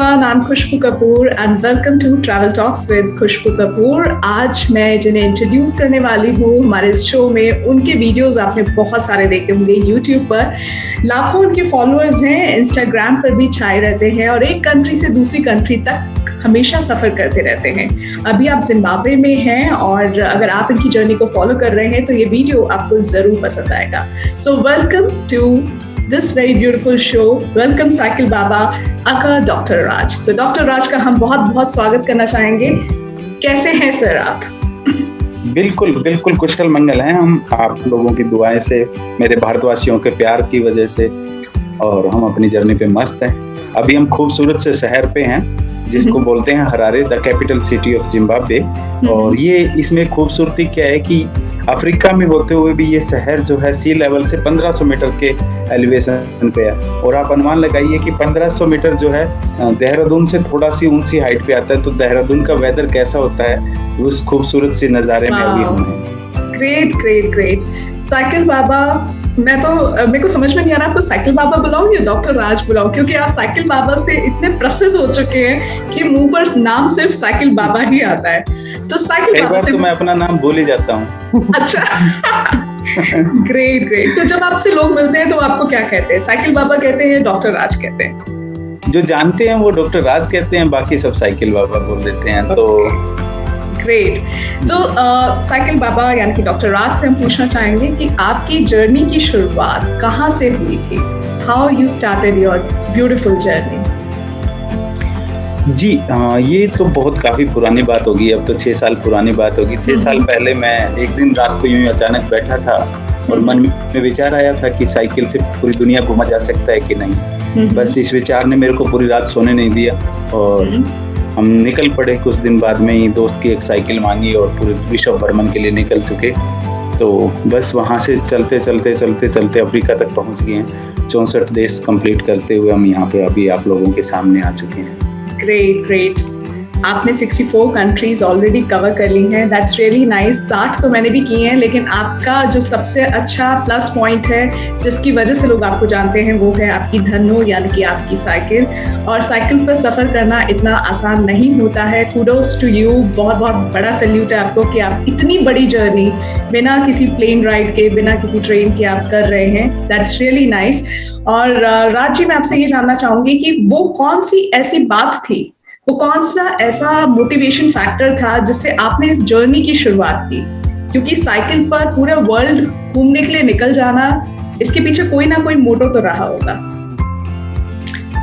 everyone, I'm Khushbu Kapoor and welcome to Travel Talks with Khushbu Kapoor। आज मैं जिन्हें introduce करने वाली हूँ हमारे इस शो में, उनके वीडियोस आपने बहुत सारे देखे होंगे यूट्यूब पर। लाखों उनके फॉलोअर्स हैं, इंस्टाग्राम पर भी छाए रहते हैं और एक कंट्री से दूसरी कंट्री तक हमेशा सफ़र करते रहते हैं। अभी आप जिम्बाब्वे में हैं और अगर आप इनकी जर्नी को फॉलो कर रहे हैं तो ये वीडियो आपको ज़रूर पसंद आएगा। So welcome to this very beautiful show. Welcome cycle Baba aka doctor Raj. So doctor Raj का हम बहुत बहुत स्वागत करना चाहेंगे। कैसे हैं सर आप? बिल्कुल बिल्कुल कुशल मंगल हैं हम, आप लोगों की दुआएं से, मेरे भारतवासियों के प्यार की वजह से, और हम अपनी जर्नी पे मस्त हैं। अभी हम खूबसूरत से शहर पे हैं जिसको बोलते हैं Harare, the capital city of Zimbabwe. और ये इसमें खूबसूरती क्या है कि अफ्रीका में होते हुए भी ये शहर जो है सी लेवल से 1500 मीटर के एलिवेशन पे है। और आप अनुमान लगाइए कि 1500 मीटर जो है देहरादून से थोड़ा सी ऊंची हाइट पे आता है, तो देहरादून का वेदर कैसा होता है उस खूबसूरत सी नज़ारे में अभी हम हैं। Great great great. साइकिल बाबा, मेरे को समझ में नहीं आ रहा आपको साइकिल बाबा बुलाऊं या डॉक्टर राज बुलाऊं, क्योंकि आप साइकिल बाबा से इतने प्रसिद्ध हो चुके हैं कि मुंह पर नाम सिर्फ साइकिल बाबा ही आता है। तो साइकिल बाबा से तो मैं अपना नाम भूल ही जाता हूँ। अच्छा ग्रेट ग्रेट। तो जब आपसे लोग मिलते हैं तो आपको क्या कहते हैं? साइकिल बाबा कहते हैं, डॉक्टर राज कहते हैं? जो जानते हैं वो डॉक्टर राज कहते हैं, बाकी सब साइकिल बाबा बोल देते हैं। तो ग्रेट। तो साइकिल बाबा यानी कि डॉक्टर राज से हम पूछना चाहेंगे कि आपकी जर्नी की शुरुआत कहाँ से हुई थी? How you started your beautiful journey? जी ये तो बहुत काफ़ी पुरानी बात होगी, अब तो 6 साल पुरानी बात होगी। 6 साल पहले मैं एक दिन रात को यूं ही अचानक बैठा था और मन में विचार आया था कि साइकिल से पूरी दुनिया घूमा जा सकता है कि नहीं। बस इस विचार ने मेरे को पूरी रात सोने नहीं दिया और हम निकल पड़े। कुछ दिन बाद में ही दोस्त की एक साइकिल मांगी और पूरे विश्व भ्रमण के लिए निकल चुके। तो बस वहाँ से चलते चलते चलते चलते अफ्रीका तक पहुँच गए हैं। 64 देश कंप्लीट करते हुए हम यहाँ पे अभी आप लोगों के सामने आ चुके हैं। Great great. आपने 64 कंट्रीज ऑलरेडी कवर कर ली हैं, दैट्स रियली नाइस। 60 तो मैंने भी किए हैं, लेकिन आपका जो सबसे अच्छा प्लस पॉइंट है जिसकी वजह से लोग आपको जानते हैं वो है आपकी धन्नो यानी कि आपकी साइकिल। और साइकिल पर सफ़र करना इतना आसान नहीं होता है। कूडोस टू यू, बहुत बहुत बड़ा सैल्यूट है आपको कि आप इतनी बड़ी जर्नी बिना किसी प्लेन राइड के, बिना किसी ट्रेन के आप कर रहे हैं, दैट्स रियली नाइस। और राज जी, मैं आपसे ये जानना चाहूँगी कि वो कौन सी ऐसी बात थी, वो कौन सा ऐसा मोटिवेशन फैक्टर था जिससे आपने इस जर्नी की शुरुआत की? क्योंकि साइकिल पर पूरे वर्ल्ड घूमने के लिए निकल जाना, इसके पीछे कोई ना कोई मोटो तो रहा होगा।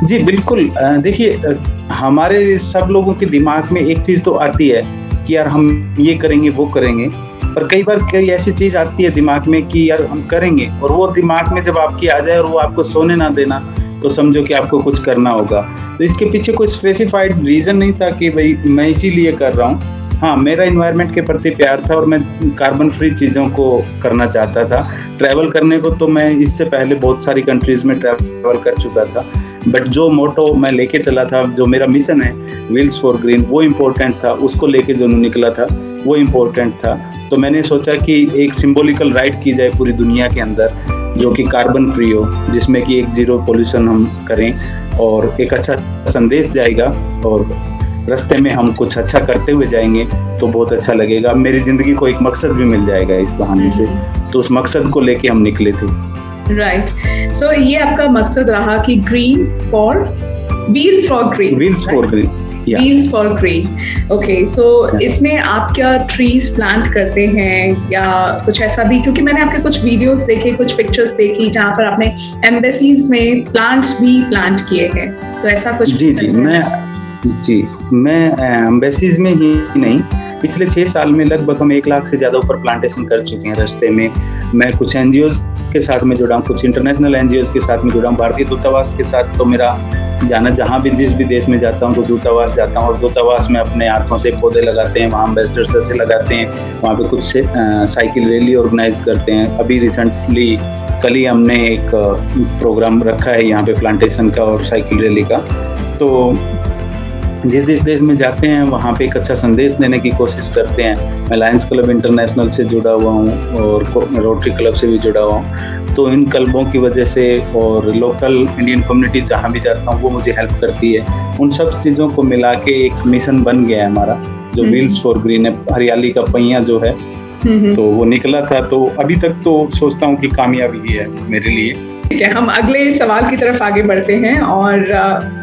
जी बिल्कुल। देखिए, हमारे सब लोगों के दिमाग में एक चीज़ तो आती है कि यार हम ये करेंगे वो करेंगे, पर कई बार कई ऐसी चीज़ आती है दिमाग में कि यार हम करेंगे, और वो दिमाग में जब आपकी आ जाए और वो आपको सोने ना देना, तो समझो कि आपको कुछ करना होगा। तो इसके पीछे कोई स्पेसिफाइड रीज़न नहीं था कि भाई मैं इसीलिए कर रहा हूँ। हाँ, मेरा इन्वायरमेंट के प्रति प्यार था और मैं कार्बन फ्री चीज़ों को करना चाहता था। ट्रैवल करने को तो मैं इससे पहले बहुत सारी कंट्रीज़ में ट्रैवल कर चुका था, बट जो मोटो मैं लेके चला था, जो मेरा मिशन है व्हील्स फॉर ग्रीन, वो इम्पोर्टेंट था। उसको लेके जो निकला था वो इम्पोर्टेंट था। तो मैंने सोचा कि एक सिम्बॉलिकल राइड की जाए पूरी दुनिया के अंदर जो कि कार्बन फ्री हो, जिसमें कि एक जीरो पोल्यूशन हम करें और एक अच्छा संदेश जाएगा और रास्ते में हम कुछ अच्छा करते हुए जाएंगे तो बहुत अच्छा लगेगा। मेरी ज़िंदगी को एक मकसद भी मिल जाएगा इस बहाने से। तो उस मकसद को लेके हम निकले थे। राइट। सो ये आपका मकसद रहा कि green for wheel for green, wheels for green, wheels for green. Okay, so इसमें आप क्या ट्रीज प्लांट करते हैं या कुछ ऐसा भी? क्योंकि मैंने आपके कुछ वीडियोस देखे, कुछ पिक्चर्स देखी जहाँ पर आपने एम्बेसीज में प्लांट्स भी प्लांट किए हैं, तो ऐसा कुछ? मैं एम्बेसीज में ही नहीं, पिछले 6 साल में लगभग हम 1 लाख से ज़्यादा ऊपर प्लांटेशन कर चुके हैं रास्ते में। मैं कुछ एनजीओज के साथ में जुड़ा हूँ, कुछ इंटरनेशनल एनजीओज के साथ में जुड़ा हूँ। भारतीय दूतावास के साथ तो मेरा जाना, जहाँ भी जिस भी देश में जाता हूँ तो दूतावास जाता हूँ और दूतावास में अपने हाथों से पौधे लगाते हैं, वहाँ एम्बेसडर्स से लगाते हैं, वहाँ पे कुछ साइकिल रैली ऑर्गेनाइज करते हैं। अभी रिसेंटली कल ही हमने एक प्रोग्राम रखा है यहाँ पे प्लांटेशन का और साइकिल रैली का। तो जिस जिस देश में जाते हैं वहाँ पे एक अच्छा संदेश देने की कोशिश करते हैं। मैं लायंस क्लब इंटरनेशनल से जुड़ा हुआ हूँ और रोटरी क्लब से भी जुड़ा हुआ हूँ। तो इन क्लबों की वजह से और लोकल इंडियन कम्युनिटी जहाँ भी जाता हूँ वो मुझे हेल्प करती है। उन सब चीज़ों को मिला के एक मिशन बन गया है हमारा, जो व्हील्स फॉर ग्रीन है, हरियाली का पहिया जो है, तो वो निकला था। तो अभी तक तो सोचता हूँ कि कामयाबी है मेरे लिए। ठीक है, हम अगले सवाल की तरफ आगे बढ़ते हैं। और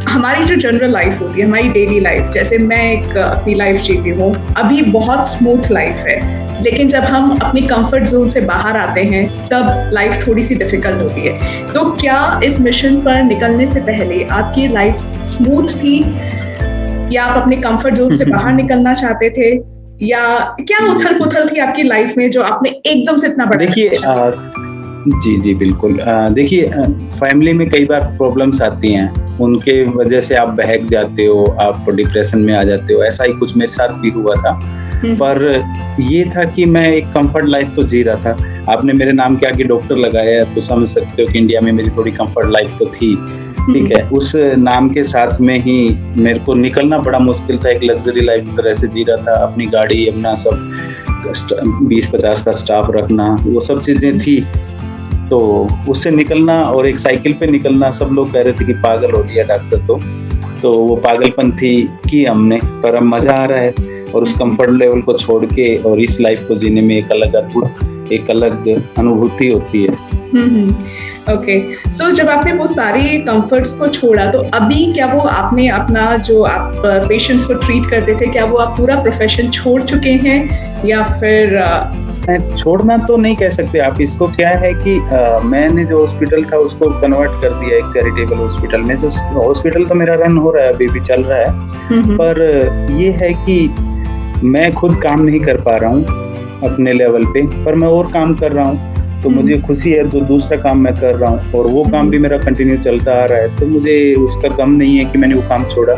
हमारी जो जनरल लाइफ होती है, हमारी डेली लाइफ, जैसे मैं एक अपनी लाइफ जीती हूँ, अभी बहुत स्मूथ लाइफ है, लेकिन जब हम अपनी कंफर्ट जोन से बाहर आते हैं तब लाइफ थोड़ी सी डिफिकल्ट होती है। तो क्या इस मिशन पर निकलने से पहले आपकी लाइफ स्मूथ थी, या आप अपने कंफर्ट जोन से बाहर निकलना चाहते थे, या क्या उथल पुथल थी आपकी लाइफ में जो आपने एकदम से इतना बड़ा? देखिए जी बिल्कुल। देखिए, फैमिली में कई बार प्रॉब्लम्स आती हैं, उनके वजह से आप बहक जाते हो, आप डिप्रेशन में आ जाते हो। ऐसा ही कुछ मेरे साथ भी हुआ था। पर ये था कि मैं एक कंफर्ट लाइफ तो जी रहा था। आपने मेरे नाम के आगे डॉक्टर लगाया तो समझ सकते हो कि इंडिया में मेरी थोड़ी कंफर्ट लाइफ तो थी, ठीक है। उस नाम के साथ में ही मेरे को निकलना बड़ा मुश्किल था। एक लग्जरी लाइफ की तरह से जी रहा था, अपनी गाड़ी, अपना सब 20-50 का स्टाफ रखना, वो सब चीज़ें थी। तो उससे निकलना और एक साइकिल पे निकलना, सब लोग कह रहे थे कि पागल हो गया डॉक्टर। तो वो पागलपन थी कि हमने, पर अब मजा आ रहा है और उस कंफर्ट लेवल को छोड़ के और इस लाइफ को जीने में एक अलग अद्भुत, एक अलग अनुभूति होती है। ओके, सो जब आपने वो सारी कंफर्ट्स को छोड़ा, तो अभी क्या वो आपने अपना जो आप पेशेंट्स को ट्रीट करते थे, क्या वो आप पूरा प्रोफेशन छोड़ चुके हैं, या फिर छोड़ना तो नहीं कह सकते आप इसको। क्या है कि मैंने जो हॉस्पिटल था उसको कन्वर्ट कर दिया एक चैरिटेबल हॉस्पिटल में। तो हॉस्पिटल तो मेरा रन हो रहा है, अभी भी चल रहा है, पर ये है कि मैं खुद काम नहीं कर पा रहा हूँ अपने लेवल पे, पर मैं और काम कर रहा हूँ। तो मुझे खुशी है, जो दूसरा काम मैं कर रहा हूँ और वो काम भी मेरा कंटिन्यू चलता आ रहा है, तो मुझे उसका गम नहीं है कि मैंने वो काम छोड़ा।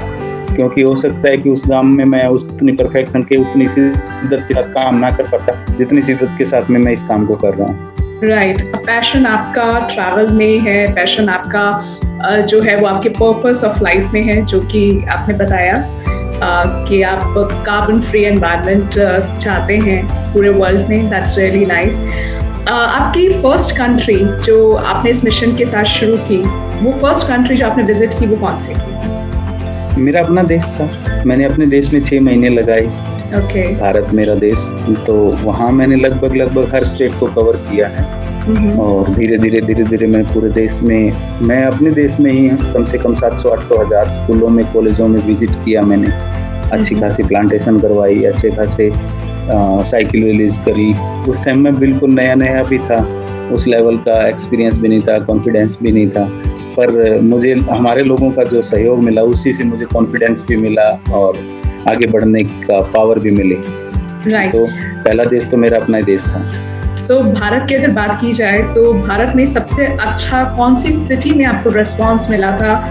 क्योंकि हो सकता है कि उस काम में मैं उतनी परफेक्शन के, उतनी शिद्दत के साथ काम ना कर पाता जितनी शिद्दत के साथ में मैं इस काम को कर रहा हूँ। राइट, पैशन आपका ट्रैवल में है, पैशन आपका जो है वो आपके पर्पस ऑफ लाइफ में है, जो कि आपने बताया कि आप कार्बन फ्री एनवायरनमेंट चाहते हैं पूरे वर्ल्ड में। That's really nice. आपकी फर्स्ट कंट्री जो आपने इस मिशन के साथ शुरू की, वो फर्स्ट कंट्री जो आपने विजिट की, वो कौन सी थी? मेरा अपना देश था। मैंने अपने देश में 6 महीने लगाए। भारत मेरा देश, तो वहाँ मैंने लगभग हर स्टेट को कवर किया है। और धीरे धीरे मैं पूरे देश में, मैं अपने देश में ही कम से कम 700-800 हज़ार स्कूलों में, कॉलेजों में विजिट किया मैंने। अच्छी खासी प्लांटेशन करवाई, अच्छे खासे साइकिल रिलीज करी। उस टाइम में बिल्कुल नया भी था, उस लेवल का एक्सपीरियंस भी नहीं था, कॉन्फिडेंस भी नहीं था, पर मुझे हमारे लोगों का जो सहयोग मिला उसी से मुझे कॉन्फिडेंस भी मिला और आगे बढ़ने का पावर भी मिली। तो पहला देश तो मेरा अपना ही देश था। सो भारत की अगर बात की जाए तो भारत में सबसे अच्छा कौन सी सिटी में आपको रिस्पांस मिला था?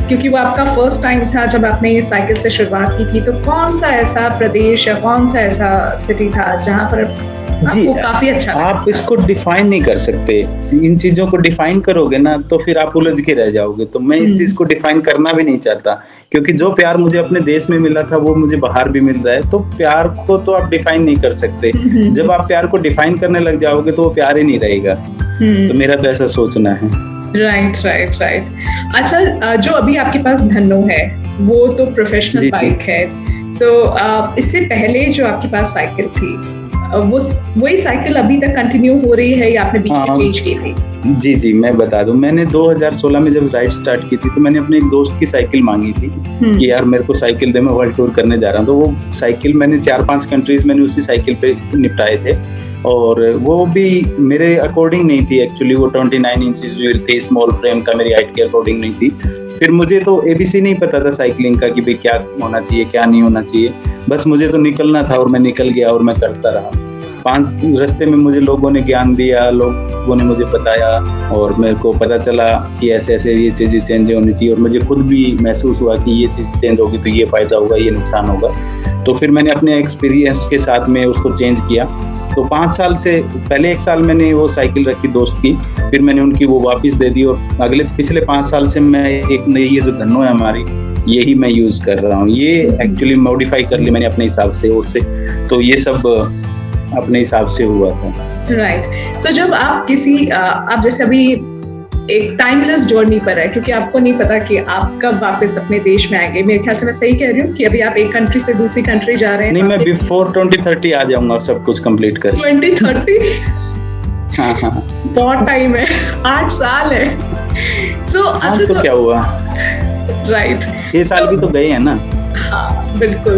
क्योंकि वो आपका फर्स्ट टाइम था जब आपने ये साइकिल से शुरुआत की थी, तो कौन सा ऐसा प्रदेश या कौन सा ऐसा सिटी था जहाँ पर जी काफी अच्छा? आप इसको डिफाइन नहीं कर सकते। इन चीजों को डिफाइन करोगे ना तो फिर आप उलझ के रह जाओगे। तो मैं इस चीज को डिफाइन करना भी नहीं चाहता, क्योंकि जो प्यार मुझे अपने देश में मिला था वो मुझे बाहर भी मिल रहा है। तो प्यार को तो आप डिफाइन नहीं कर सकते। जब आप प्यार को डिफाइन करने लग जाओगे तो वो प्यार ही नहीं रहेगा। तो मेरा तो ऐसा सोचना है। राइट। अच्छा, जो अभी आपके पास धन्नो है वो तो प्रोफेशनल बाइक है। सो इससे पहले जो आपके पास साइकिल थी, वही साइकिल अभी तक कंटिन्यू हो रही है या आपने बीच में चेंज की थी? जी मैं बता दूं, मैंने 2016 में जब राइड स्टार्ट की थी तो मैंने अपने एक दोस्त की साइकिल मांगी थी कि यार मेरे को साइकिल दे, मैं वर्ल्ड टूर करने जा रहा हूँ। तो वो साइकिल मैंने 4-5 कंट्रीज मैंने उसी साइकिल पे निपटाए थे, और वो भी मेरे अकॉर्डिंग नहीं थी एक्चुअली। वो 29 इंचेस थी, स्मॉल फ्रेम था, मेरी हाइट के अकॉर्डिंग नहीं थी। फिर मुझे तो ABC नहीं पता था साइकिलिंग का कि भाई क्या होना चाहिए क्या नहीं होना चाहिए, बस मुझे तो निकलना था और मैं निकल गया और मैं करता रहा। 5 रास्ते में मुझे लोगों ने ज्ञान दिया, लोगों ने मुझे बताया और मेरे को पता चला कि ऐसे ऐसे ये चीज़ें चेंज होनी चाहिए, और मुझे खुद भी महसूस हुआ कि ये चीज़ चेंज होगी तो ये फ़ायदा होगा, ये नुकसान होगा। तो फिर मैंने अपने एक्सपीरियंस के साथ में उसको चेंज किया तो 5 साल से पहले 1 साल मैंने वो साइकिल रखी दोस्त की, फिर मैंने उनकी वो वापस दे दी और पिछले 5 साल से मैं एक नई ये जो धन्नो है हमारी, यही मैं यूज कर रहा हूँ। ये एक्चुअली मॉडिफाई कर ली मैंने अपने हिसाब से, और से तो ये सब अपने हिसाब से हुआ था। राइट। सो जब आप आप जैसे अभी एक टाइमलेस जर्नी पर है, क्योंकि आपको नहीं पता कि आप कब वापस अपने देश में आएंगे। मेरे ख्याल से मैं सही कह रही हूँ कि अभी आप एक कंट्री से दूसरी कंट्री जा रहे हैं? नहीं, मैं बिफोर 2030 आ जाऊंगा और सब कुछ कंप्लीट कर। 2030? हाँ, बहुत टाइम है, 8 साल है। अच्छा, तो क्या हुआ, राइट, 6 साल भी तो गए हैं ना। हाँ बिल्कुल।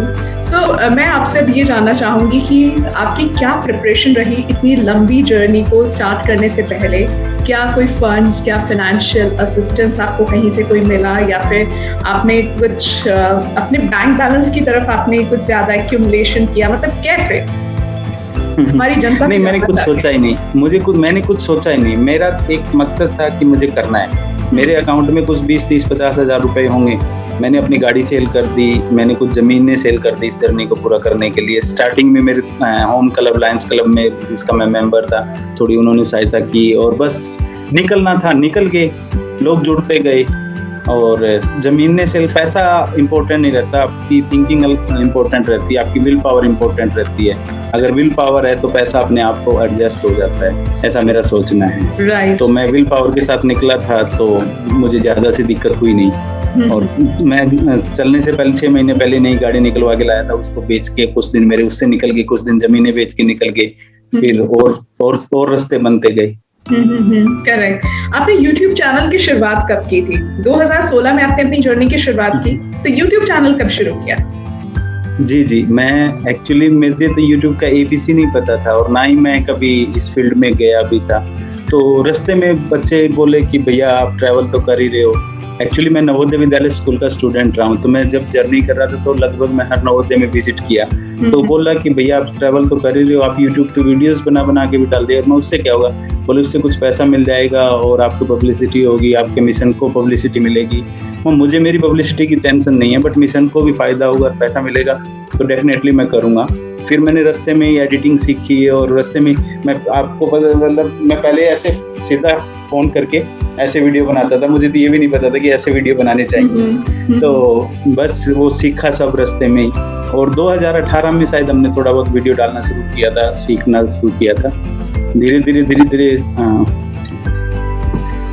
मैं आपसे अब ये जानना चाहूंगी कि आपकी क्या प्रिपरेशन रही इतनी लंबी जर्नी को स्टार्ट करने से पहले? क्या कोई फंड्स, क्या फाइनेंशियल असिस्टेंस आपको कहीं से कोई मिला, या फिर आपने कुछ अपने बैंक बैलेंस की तरफ आपने कुछ ज्यादा एक्यूमुलेशन किया? मतलब कैसे हमारी जनता? नहीं, मैंने कुछ सोचा ही नहीं, मैंने कुछ सोचा ही नहीं। मेरा एक मकसद था कि मुझे करना है। मेरे अकाउंट में कुछ 20, 30, 50 हज़ार रुपए होंगे। मैंने अपनी गाड़ी सेल कर दी, मैंने कुछ ज़मीनें सेल कर दी इस जर्नी को पूरा करने के लिए। स्टार्टिंग में मेरे होम क्लब, लायंस क्लब में जिसका मैं मेंबर था, थोड़ी उन्होंने सहायता की और बस निकलना था, निकल गए, लोग जुड़ते गए। और ज़मीनें सेल, पैसा इम्पोर्टेंट नहीं रहता, आपकी थिंकिंग इम्पोर्टेंट रहती है, आपकी विल पावर इम्पोर्टेंट रहती है। अगर विल पावर है तो पैसा अपने आप को एडजस्ट हो जाता है, ऐसा मेरा सोचना है। right. तो मैं विल पावर के साथ निकला था, तो मुझे ज़्यादा सी दिक्कत हुई नहीं। और मैं चलने से पहले 6 महीने पहले नई गाड़ी निकलवा के लाया था, उसको बेच के कुछ दिन मेरे उससे निकल गए, कुछ दिन ज़मीनें बेच के निकल गए, फिर और रास्ते बनते गए। करेक्ट। आपने YouTube चैनल की शुरुआत कब की थी? 2016 में आपने अपनी जर्नी की शुरुआत की, तो YouTube चैनल कब शुरू किया? जी, मैं एक्चुअली, मुझे तो YouTube का ABC नहीं पता था और ना ही मैं कभी इस फील्ड में गया भी था। तो रास्ते में बच्चे बोले कि भैया आप ट्रैवल तो कर ही रहे हो। एक्चुअली मैं नवोदय विद्यालय स्कूल का स्टूडेंट रहा हूँ, तो मैं जब जर्नी कर रहा था तो लगभग मैं हर नवोदय में विजिट किया। तो बोला कि भैया आप ट्रैवल तो कर ही रहे हो, आप यूट्यूब पे वीडियोस बना के भी डाल दिए। मैं उससे क्या होगा? बोले उससे कुछ पैसा मिल जाएगा और आपको पब्लिसिटी होगी, आपके मिशन को पब्लिसिटी मिलेगी। और मुझे मेरी पब्लिसिटी की टेंशन नहीं है, बट मिशन को भी फायदा होगा, पैसा मिलेगा तो डेफिनेटली मैं करूँगा। फिर मैंने रास्ते में एडिटिंग सीखी और रास्ते में मैं आपको मतलब मैं पहले ऐसे सीधा फोन करके ऐसे वीडियो बनाता था, मुझे तो ये भी नहीं पता था कि ऐसे वीडियो बनाने चाहिए। तो बस वो सीखा सब रास्ते में ही। और 2018 में शायद हमने थोड़ा बहुत वीडियो डालना शुरू किया था, सीखना शुरू किया था। धीरे धीरे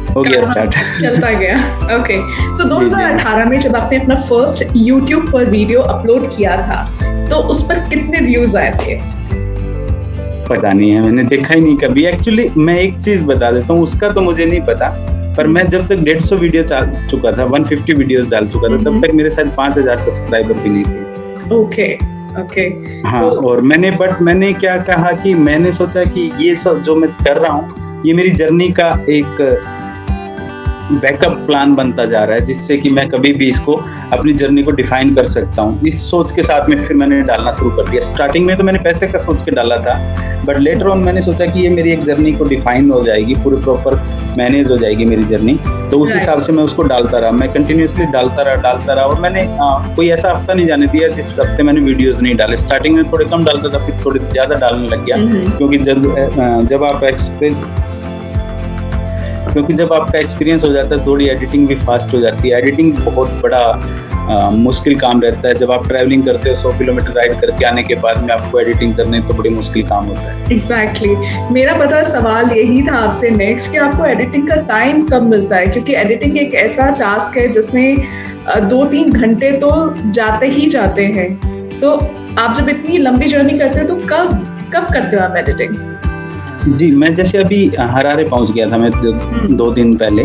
हो गया स्टार्ट, चलता गया। ओके, सो 2018 में जब आपने अपना फर्स्ट YouTube पर वीडियो अपलोड किया था, तो उस पर कितने व्यूज आए थे? पता नहीं है, मैंने देखा ही नहीं कभी। एक्चुअली मैं एक चीज बता देता हूँ, उसका तो मुझे नहीं पता, पर मैं जब तक 150 वीडियो डाल चुका था, 150 वीडियोस डाल चुका था, तब तक मेरे शायद 5000 सब्सक्राइबर भी नहीं थे। ओके। हाँ, और मैंने क्या कहा कि मैंने सोचा कि ये सब जो मैं कर रहा हूँ, ये मेरी जर्नी का एक बैकअप प्लान बनता जा रहा है, जिससे कि मैं कभी भी इसको अपनी जर्नी को डिफाइन कर सकता हूँ। इस सोच के साथ में फिर मैंने डालना शुरू कर दिया। स्टार्टिंग में तो मैंने पैसे का सोच के डाला था, बट लेटर ऑन मैंने सोचा कि ये मेरी एक जर्नी को डिफाइन हो जाएगी, पूरी प्रॉपर मैनेज हो जाएगी मेरी जर्नी। तो उस हिसाब से मैं उसको डालता रहा, मैं कंटिन्यूसली डालता रहा और मैंने कोई ऐसा हफ्ता नहीं जाने दिया जिस हफ्ते मैंने वीडियोस नहीं डाले। स्टार्टिंग में थोड़े कम डालता था, फिर थोड़े ज़्यादा डालने लग गया, क्योंकि जब आपका एक्सपीरियंस हो जाता है, थोड़ी एडिटिंग भी फास्ट हो जाती है। एडिटिंग बहुत बड़ा मुश्किल काम रहता है। जब आप ट्रैवलिंग करते हो 100 किलोमीटर राइड करके आने के बाद में आपको एडिटिंग करने तो बड़ी मुश्किल काम होता है। एग्जैक्टली। मेरा पता सवाल यही था आपसे नेक्स्ट कि आपको एडिटिंग का टाइम कब मिलता है, क्योंकि एडिटिंग एक ऐसा टास्क है जिसमें 2-3 घंटे तो जाते ही जाते हैं। सो आप जब इतनी लंबी जर्नी करते हो तो कब करते हो आप एडिटिंग? जी, मैं जैसे अभी हरारे पहुंच गया था मैं 2 दिन पहले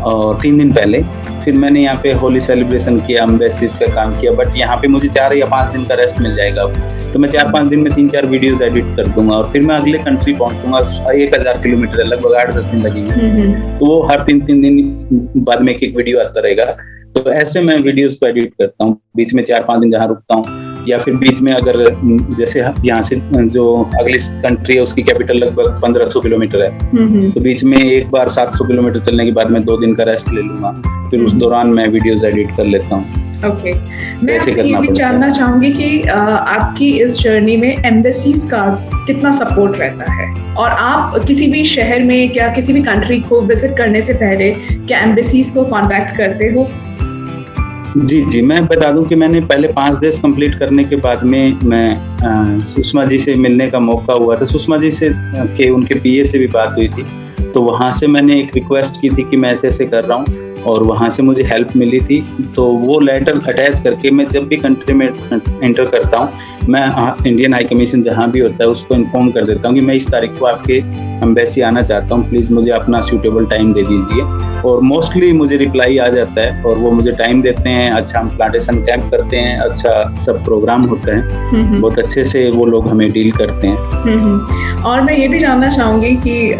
और 3 दिन पहले। फिर मैंने यहाँ पे होली सेलिब्रेशन किया, एम्बेसीज का काम किया, बट यहाँ पे मुझे 4 या 5 दिन का रेस्ट मिल जाएगा। तो मैं 4-5 दिन में 3-4 वीडियोस एडिट कर दूंगा और फिर मैं अगले कंट्री पहुंचूंगा। 1000 किलोमीटर है, लगभग 8-10 दिन लगेंगे। तो वो हर 3-3 दिन बाद में एक वीडियो आता रहेगा। तो ऐसे मैं वीडियोस को एडिट करता हूँ। बीच में 4-5 दिन जहाँ रुकता हूँ, या फिर बीच में अगर जैसे यहाँ से जो अगली कंट्री है उसकी कैपिटल लगभग 1500 किलोमीटर है, तो बीच में एक बार 700 किलोमीटर चलने के बाद मैं 2 दिन का रेस्ट ले लूंगा। फिर उस दौरान मैं वीडियोस एडिट कर लेता हूँ। ओके, मैं ऐसे आपसे ये करना भी पड़ता है। जानना चाहूँगी कि आपकी इस जर्नी में एम्बेसीज़ का कितना सपोर्ट रहता है? और आप किसी भी शहर में या किसी भी कंट्री को विज़िट करने से पहले क्या एम्बेसीज़ को कॉन्टैक्ट करते हो? जी, जी, मैं बता दूँ कि मैंने पहले 5 देश कंप्लीट करने के बाद में मैं सुषमा जी से मिलने का मौका हुआ था। सुषमा जी से के उनके पीए से भी बात हुई थी। तो वहाँ से मैंने एक रिक्वेस्ट की थी कि मैं ऐसे-ऐसे कर रहा हूँ और वहाँ से मुझे हेल्प मिली थी। तो वो लेटर अटैच करके मैं जब भी कंट्री में एंटर करता हूँ, मैं इंडियन हाई कमीशन जहाँ भी होता है उसको इन्फॉर्म कर देता हूँ कि मैं इस तारीख को आपके एम्बेसी आना चाहता हूँ, प्लीज़ मुझे अपना सूटेबल टाइम दे दीजिए। और मोस्टली मुझे रिप्लाई आ जाता है और वो मुझे टाइम देते हैं, अच्छा हम प्लांटेशन कैंप करते हैं, अच्छा सब प्रोग्राम होता है, बहुत अच्छे से वो लोग हमें डील करते हैं। और मैं ये भी जानना चाहूँगी कि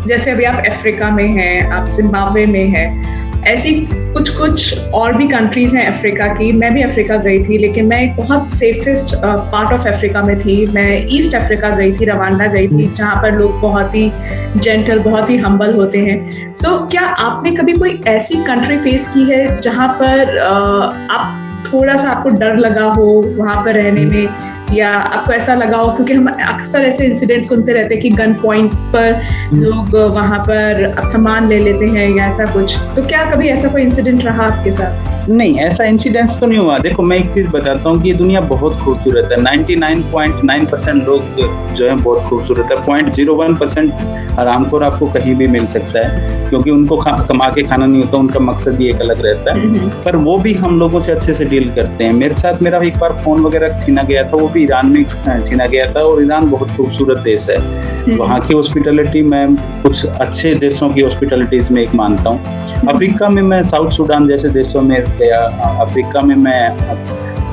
जैसे अभी आप अफ्रीका में हैं, आप ज़िम्बाब्वे में हैं, ऐसी कुछ और भी कंट्रीज़ हैं अफ्रीका की। मैं भी अफ्रीका गई थी, लेकिन मैं एक बहुत सेफेस्ट पार्ट ऑफ अफ्रीका में थी। मैं ईस्ट अफ्रीका गई थी, रवांडा गई थी, जहाँ पर लोग बहुत ही जेंटल, बहुत ही हम्बल होते हैं। सो क्या आपने कभी कोई ऐसी कंट्री फेस की है जहाँ पर आप थोड़ा-सा आपको डर लगा हो वहाँ पर रहने में, या आपको ऐसा लगा हो, क्योंकि हम अक्सर ऐसे इंसिडेंट सुनते रहते हैं कि गन पॉइंट पर लोग वहाँ पर सामान ले लेते हैं या ऐसा कुछ, तो क्या कभी ऐसा कोई इंसिडेंट रहा आपके साथ? नहीं, ऐसा इंसिडेंट्स तो नहीं हुआ। देखो मैं एक चीज़ बताता हूँ कि ये दुनिया बहुत खूबसूरत है। 99.9% लोग जो हैं बहुत खूबसूरत है। 0.01% हरामखोर आपको कहीं भी मिल सकता है, क्योंकि उनको कमा के खाना नहीं होता, उनका मकसद ही एक अलग रहता है। पर वो भी हम लोगों से अच्छे से डील करते हैं। मेरे साथ मेरा एक बार फ़ोन वगैरह छीना गया था, वो भी ईरान में छीना गया था, और ईरान बहुत खूबसूरत देश है। वहाँ की हॉस्पिटैलिटी मैं कुछ अच्छे देशों की हॉस्पिटैलिटीज़ में एक मानता हूँ। अफ्रीका में मैं साउथ सूडान जैसे देशों में गया, अफ्रीका में मैं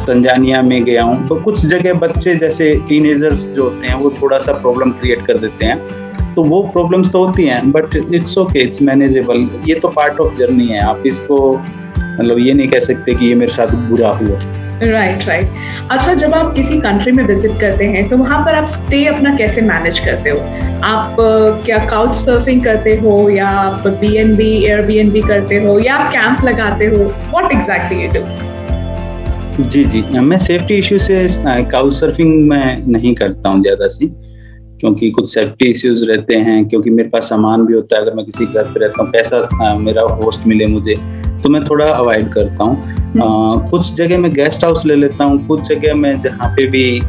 तंजानिया में गया हूँ। तो कुछ जगह बच्चे जैसे टीनेजर्स जो होते हैं वो थोड़ा सा प्रॉब्लम क्रिएट कर देते हैं, तो वो प्रॉब्लम्स तो होती हैं, but it's okay, it's manageable. ये तो पार्ट ऑफ जर्नी है। आप इसको मतलब ये नहीं कह सकते कि ये मेरे साथ बुरा हुआ। राइट। अच्छा, जब आप किसी कंट्री में विजिट करते हैं तो वहाँ पर आप स्टे अपना कैसे मैनेज करते हो? आप क्या काउच सर्फिंग करते हो, या आप बीएनबी, एयरबीएनबी करते हो, या आप कैंप लगाते हो? What exactly you do? जी, मैं सेफ्टी इश्यू से काउच सर्फिंग मैं नहीं करता हूँ ज़्यादा सी, क्योंकि कुछ सेफ्टी इश्यूज रहते हैं, क्योंकि मेरे पास सामान भी होता है। अगर मैं किसी घर पे रहता हूँ, पैसा मेरा होस्ट मिले मुझे, तो मैं थोड़ा अवॉइड करता हूँ। कुछ जगह मैं गेस्ट हाउस ले लेता हूँ, कुछ जगह मैं जहाँ पे भी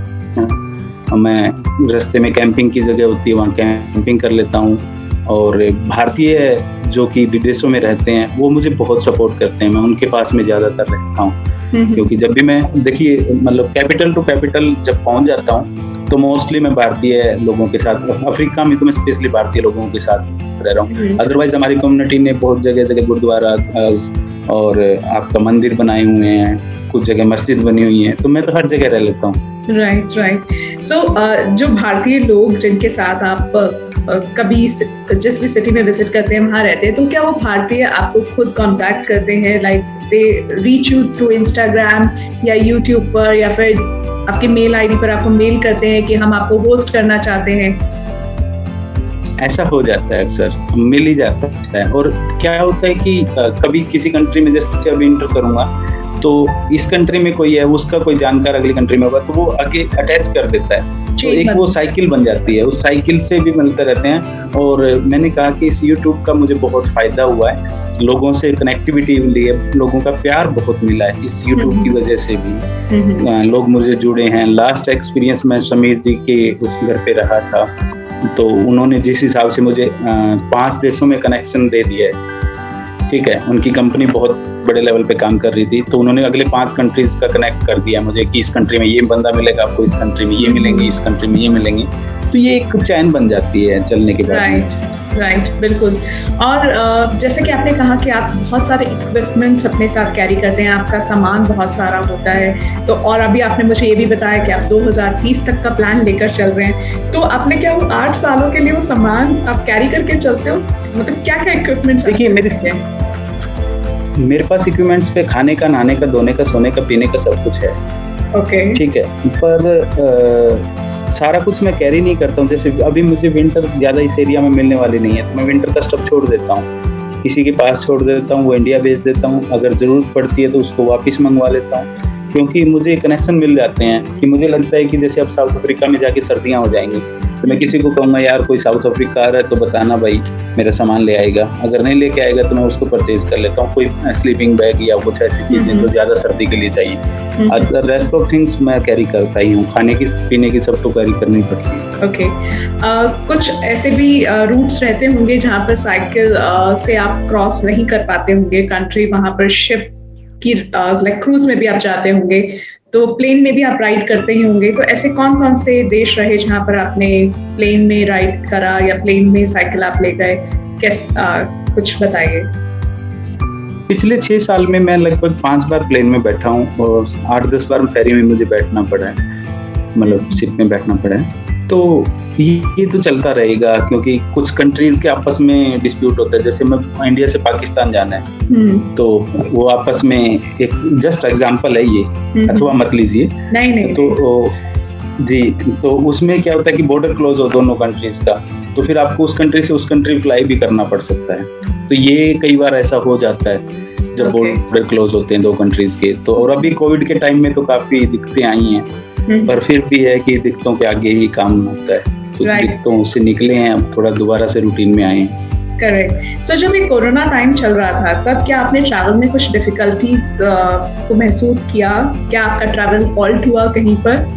मैं रास्ते में कैंपिंग की जगह होती है वहाँ कैंपिंग कर लेता हूँ। और भारतीय जो कि विदेशों में रहते हैं वो मुझे बहुत सपोर्ट करते हैं, मैं उनके पास में ज़्यादातर रहता हूँ। क्योंकि जब भी मैं देखिए मतलब कैपिटल टू कैपिटल जब पहुँच जाता हूँ तो मोस्टली मैं भारतीय लोगों के साथ, अफ्रीका में तो मैं स्पेशली भारतीय लोगों के साथ रह रहा हूँ। अदरवाइज हमारी कम्युनिटी ने बहुत जगह गुरुद्वारा और आपका मंदिर बनाए हुए हैं, कुछ जगह मस्जिद बनी हुई है, तो मैं तो हर जगह रह लेता हूँ। राइट। सो जो भारतीय लोग जिनके साथ आप कभी जिस भी सिटी में विजिट करते हैं वहाँ रहते हैं, तो क्या वो भारतीय आपको खुद कांटेक्ट करते हैं, like they reach you through Instagram या यूट्यूब पर, या फिर आपके मेल आईडी पर आपको मेल करते हैं कि हम आपको होस्ट करना चाहते हैं? ऐसा हो जाता है, अक्सर मिल ही जाता है। और क्या होता है कि कभी किसी कंट्री में जैसे अभी इंटर करूंगा तो इस कंट्री में कोई है, उसका कोई जानकार अगली कंट्री में होगा, तो वो आगे अटैच कर देता है, तो एक वो साइकिल बन जाती है। उस साइकिल से भी मिलते रहते हैं। और मैंने कहा कि इस यूट्यूब का मुझे बहुत फायदा हुआ है, लोगों से कनेक्टिविटी मिली है, लोगों का प्यार बहुत मिला है इस यूट्यूब की वजह से भी। लोग मुझे जुड़े हैं। लास्ट एक्सपीरियंस में समीर जी के उस घर पे रहा था, तो उन्होंने जिस हिसाब से मुझे 5 देशों में कनेक्शन दे दिया है, ठीक है, उनकी कंपनी बहुत बड़े लेवल पे काम कर रही थी, तो उन्होंने अगले 5 कंट्रीज का कनेक्ट कर दिया मुझे कि इस कंट्री में ये बंदा मिलेगा आपको, इस कंट्री में ये मिलेंगे, इस कंट्री में ये मिलेंगे, तो ये एक चैन बन जाती है चलने के बाद। राइट, बिल्कुल। और जैसे कि आपने कहा कि आप बहुत सारे इक्विपमेंट्स अपने साथ कैरी करते हैं, आपका सामान बहुत सारा होता है, तो और अभी आपने मुझे ये भी बताया कि आप 2030 तक का प्लान लेकर चल रहे हैं, तो आपने क्या वो 8 सालों के लिए वो सामान आप कैरी करके चलते हो? मतलब क्या क्या इक्विपमेंट्स? देखिए मेरे पास इक्विपमेंट्स पे खाने का, नहाने का, धोने का, सोने का, पीने का सब कुछ है। ओके, ठीक है, पर सारा कुछ मैं कैरी नहीं करता हूँ। जैसे अभी मुझे विंटर ज़्यादा इस एरिया में मिलने वाली नहीं है, तो मैं विंटर का स्टफ छोड़ देता हूँ। किसी के पास छोड़ देता हूँ, वो इंडिया भेज देता हूँ, अगर ज़रूरत पड़ती है तो उसको वापस मंगवा लेता हूँ, क्योंकि मुझे कनेक्शन मिल जाते हैं कि मुझे लगता है कि जैसे अब साउथ अफ्रीका में जाके सर्दियाँ हो जाएंगी, तो मैं किसी को कहूँगा यार कोई साउथ अफ्रीका आ रहा है तो बताना भाई, मेरा सामान ले आएगा, अगर नहीं लेके आएगा तो मैं उसको परचेज कर लेता हूँ, कोई स्लीपिंग बैग या कुछ ऐसी चीज़ें जो ज़्यादा सर्दी के लिए चाहिए। अदर रेस्ट ऑफ थिंग्स मैं कैरी करता ही हूँ, खाने की पीने की सब तो कैरी करनी पड़ती है। ओके, कुछ ऐसे भी रूट्स रहते होंगे जहाँ पर साइकिल से आप क्रॉस नहीं कर पाते होंगे कंट्री, वहाँ पर शिप की लाइक क्रूज में भी आप जाते होंगे, तो प्लेन में भी आप राइड करते ही होंगे, तो ऐसे कौन कौन से देश रहे जहाँ पर आपने प्लेन में राइड करा या प्लेन में साइकिल आप ले गए, कुछ बताइए। पिछले 6 साल में मैं लगभग 5 बार प्लेन में बैठा हूँ और 8-10 बार फेरी में मुझे बैठना पड़ा है, मतलब शिप में बैठना पड़ा है। तो ये तो चलता रहेगा, क्योंकि कुछ कंट्रीज के आपस में डिस्प्यूट होता है, जैसे मैं इंडिया से पाकिस्तान जाना है तो वो आपस में, एक जस्ट एग्जांपल है ये, अथवा मत लीजिए, नहीं तो जी, तो उसमें क्या होता है कि बॉर्डर क्लोज हो दोनों कंट्रीज का, तो फिर आपको उस कंट्री से उस कंट्री फ्लाई भी करना पड़ सकता है, तो ये कई बार ऐसा हो जाता है जब बॉर्डर क्लोज होते हैं दो कंट्रीज के। तो और अभी कोविड के टाइम में तो काफी दिक्कतें आई हैं, पर फिर भी है कि दिक्कतों के आगे ही काम होता है, तो दिक्कतों से निकले हैं, अब थोड़ा दोबारा से रूटीन में आए हैं। करेक्ट। सो जब ये कोरोना टाइम चल रहा था तब क्या आपने ट्रैवल में कुछ डिफिकल्टीज को महसूस किया? क्या आपका ट्रैवल हॉल्ट हुआ कहीं पर?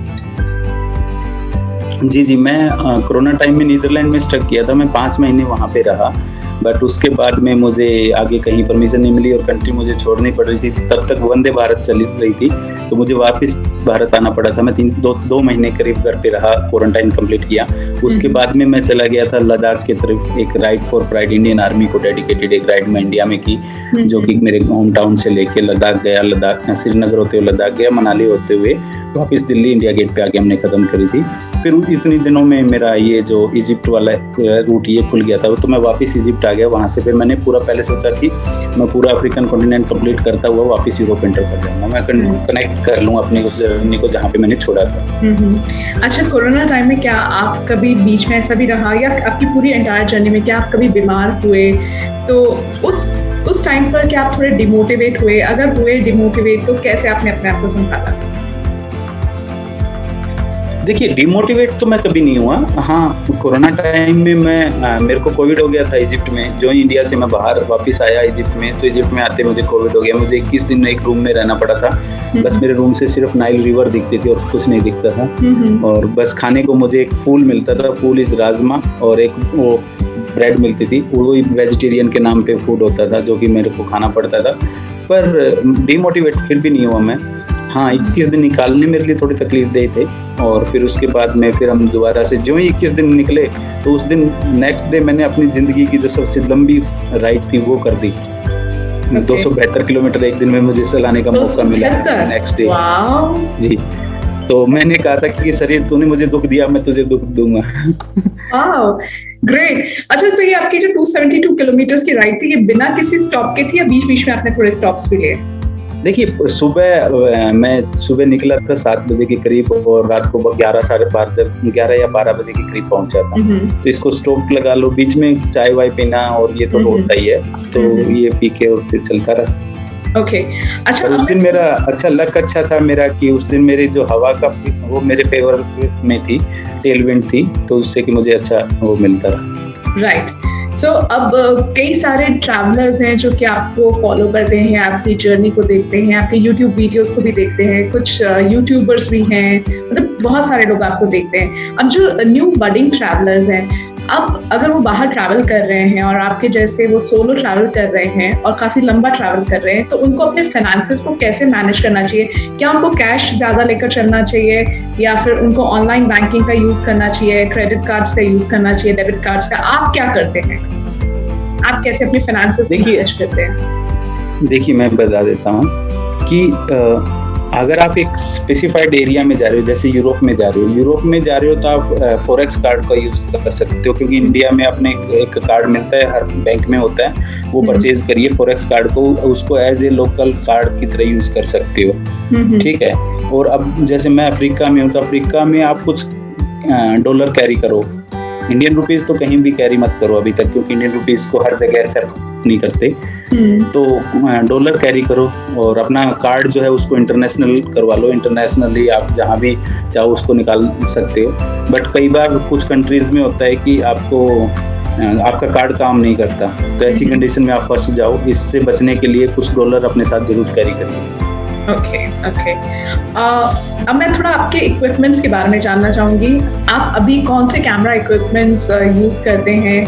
जी, मैं कोरोना टाइम में नीदरलैंड में स्टक किया था, मैं 5 महीने वहाँ पे रहा, बट उसके बाद में मुझे आगे कहीं परमिशन नहीं मिली और कंट्री मुझे छोड़नी पड़ रही थी। तब तक वंदे भारत चली रही थी, तो मुझे वापस भारत आना पड़ा था। मैं 2 महीने करीब घर पे रहा, क्वारंटाइन कंप्लीट किया। उसके बाद में मैं चला गया था लद्दाख की तरफ, एक ride for pride Indian army को डेडिकेटेड एक राइड मैं इंडिया में की, जो कि मेरे होम टाउन से लेके लद्दाख गया, लद्दाख श्रीनगर होते हुए लद्दाख गया, मनाली होते हुए वापस दिल्ली इंडिया गेट पे आके हमने ख़त्म करी थी। फिर इतनी दिनों में मेरा ये जो इजिप्ट वाला रूट ये खुल गया था, तो मैं वापस इजिप्ट आ गया। वहाँ से फिर मैंने पूरा पहले सोचा कि मैं पूरा अफ्रीकन कॉन्टिनेंट कंप्लीट करता हुआ वापस यूरोप एंटर कर जाऊँगा, मैं कनेक्ट कर लूँ अपनी उस जर्नी को जहाँ पे मैंने छोड़ा था। अच्छा, कोरोना टाइम में क्या आप कभी बीच में ऐसा भी रहा, या आपकी पूरी एंटायर जर्नी में क्या आप कभी बीमार हुए? तो उस टाइम पर क्या आप थोड़े डिमोटिवेट हुए? अगर हुए डिमोटिवेट तो कैसे आपने अपने आप को संभाला? देखिए, डिमोटिवेट तो मैं कभी नहीं हुआ। हाँ, कोरोना टाइम में मेरे को कोविड हो गया था इजिप्ट में। जो इंडिया से मैं बाहर वापस आया इजिप्ट में, तो इजिप्ट में आते मुझे कोविड हो गया। मुझे 21 दिन एक रूम में रहना पड़ा था। बस मेरे रूम से सिर्फ नाइल रिवर दिखती थी और कुछ नहीं दिखता था। और बस खाने को मुझे एक फूल मिलता था, फूल इज राजमा, और एक वो ब्रेड मिलती थी, वो वेजिटेरियन के नाम पे फूड होता था, जो कि मेरे को खाना पड़ता था। पर डिमोटिवेट फिर भी नहीं हुआ मैं। हाँ, 21 दिन निकालने मेरे लिए थोड़ी तकलीफ दे थे, और फिर उसके बाद में फिर हम दोबारा से जो ही 21 दिन निकले, तो उस दिन नेक्स्ट डे मैंने अपनी ज़िंदगी की जो सबसे लंबी राइड थी वो कर दी। 272 किलोमीटर एक दिन में मुझे चलाने का मौका मिला नेक्स्ट डे। जी, तो मैंने कहा था कि शरीर, तूने मुझे दुख दिया, मैं तुझे दुख दूंगा। ग्रेट। अच्छा, तो ये आपकी जो 272 किलोमीटर की राइड थी, ये बिना किसी स्टॉप के थी या बीच बीच में आपने थोड़े स्टॉप्स भी लिए? देखिए, मैं सुबह निकला था 7 बजे के करीब, और रात को 11 या 12 बजे के करीब पहुंचा था। तो इसको स्टॉप लगा लो, बीच में चाय वाय पीना और ये तो होता ही है, तो ये पी के और फिर चलता रहा। ओके। अच्छा, उस दिन मेरा अच्छा था मेरा कि उस दिन मेरी जो हवा का वो मेरे फेवर में थी, टेल विंड थी, तो उससे कि मुझे अच्छा वो मिलता रहा। राइट। सो अब कई सारे ट्रैवलर्स हैं जो कि आपको फॉलो करते हैं, आपकी जर्नी को देखते हैं, आपके यूट्यूब वीडियोस को भी देखते हैं, कुछ यूट्यूबर्स भी हैं, मतलब बहुत सारे लोग आपको देखते हैं। अब जो न्यू बडिंग ट्रैवलर्स हैं, अब अगर वो बाहर ट्रैवल कर रहे हैं और आपके जैसे वो सोलो ट्रैवल कर रहे हैं और काफ़ी लंबा ट्रैवल कर रहे हैं, तो उनको अपने फाइनेंसेस को कैसे मैनेज करना चाहिए? क्या उनको कैश ज़्यादा लेकर चलना चाहिए, या फिर उनको ऑनलाइन बैंकिंग का यूज़ करना चाहिए, क्रेडिट कार्ड्स का यूज़ करना चाहिए, डेबिट कार्ड्स का? आप क्या करते हैं? आप कैसे अपने फाइनेंसेस को मैनेज करते हैं? देखिए, मैं बता देता हूँ कि अगर आप एक स्पेसिफाइड एरिया में जा रहे हो, जैसे यूरोप में जा रहे हो तो आप फॉरेक्स कार्ड का यूज़ कर सकते हो, क्योंकि इंडिया में अपने एक कार्ड मिलता है, हर बैंक में होता है, वो परचेज करिए फॉरेक्स कार्ड को, उसको एज ए लोकल कार्ड की तरह यूज़ कर सकते हो। ठीक है। और अब जैसे मैं अफ्रीका में हूँ, तो अफ्रीका में आप कुछ डॉलर कैरी करो, इंडियन रुपीस तो कहीं भी कैरी मत करो अभी तक, क्योंकि इंडियन रुपीस को हर जगह एक्सेप्ट नहीं करते। तो डॉलर कैरी करो और अपना कार्ड जो है उसको इंटरनेशनल करवा लो। इंटरनेशनली आप जहाँ भी चाहो उसको निकाल सकते हो। बट कई बार कुछ कंट्रीज में होता है कि आपका कार्ड काम नहीं करता, तो ऐसी कंडीशन में आप फंस जाओ। इससे बचने के लिए कुछ डॉलर अपने साथ जरूर कैरी करिए। ओके। अब मैं थोड़ा आपके इक्विपमेंट्स के बारे में जानना चाहूँगी। आप अभी कौन से कैमरा इक्विपमेंट्स यूज़ करते हैं?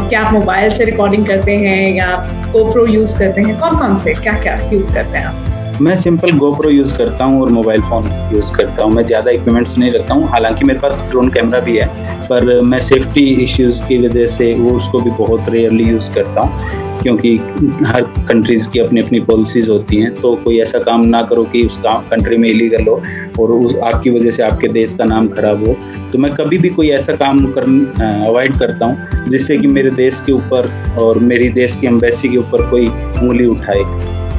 क्या आप मोबाइल से रिकॉर्डिंग करते हैं या GoPro यूज़ करते हैं? कौन से क्या यूज़ करते हैं आप? मैं सिंपल GoPro यूज़ करता हूँ और मोबाइल फ़ोन यूज़ करता हूँ। मैं ज़्यादा इक्विपमेंट्स नहीं रखता हूँ। हालांकि मेरे पास ड्रोन कैमरा भी है, पर मैं सेफ्टी इश्यूज़ की वजह से उसको भी बहुत रेयरली यूज़ करता हूँ, क्योंकि हर कंट्रीज़ की अपनी अपनी पॉलिसीज़ होती हैं। तो कोई ऐसा काम ना करो कि उस कंट्री में इलीगल हो और आपकी वजह से आपके देश का नाम खराब हो। तो मैं कभी भी कोई ऐसा काम अवॉइड करता हूँ जिससे कि मेरे देश के ऊपर और मेरी देश की एम्बेसी के ऊपर कोई उंगली उठाए।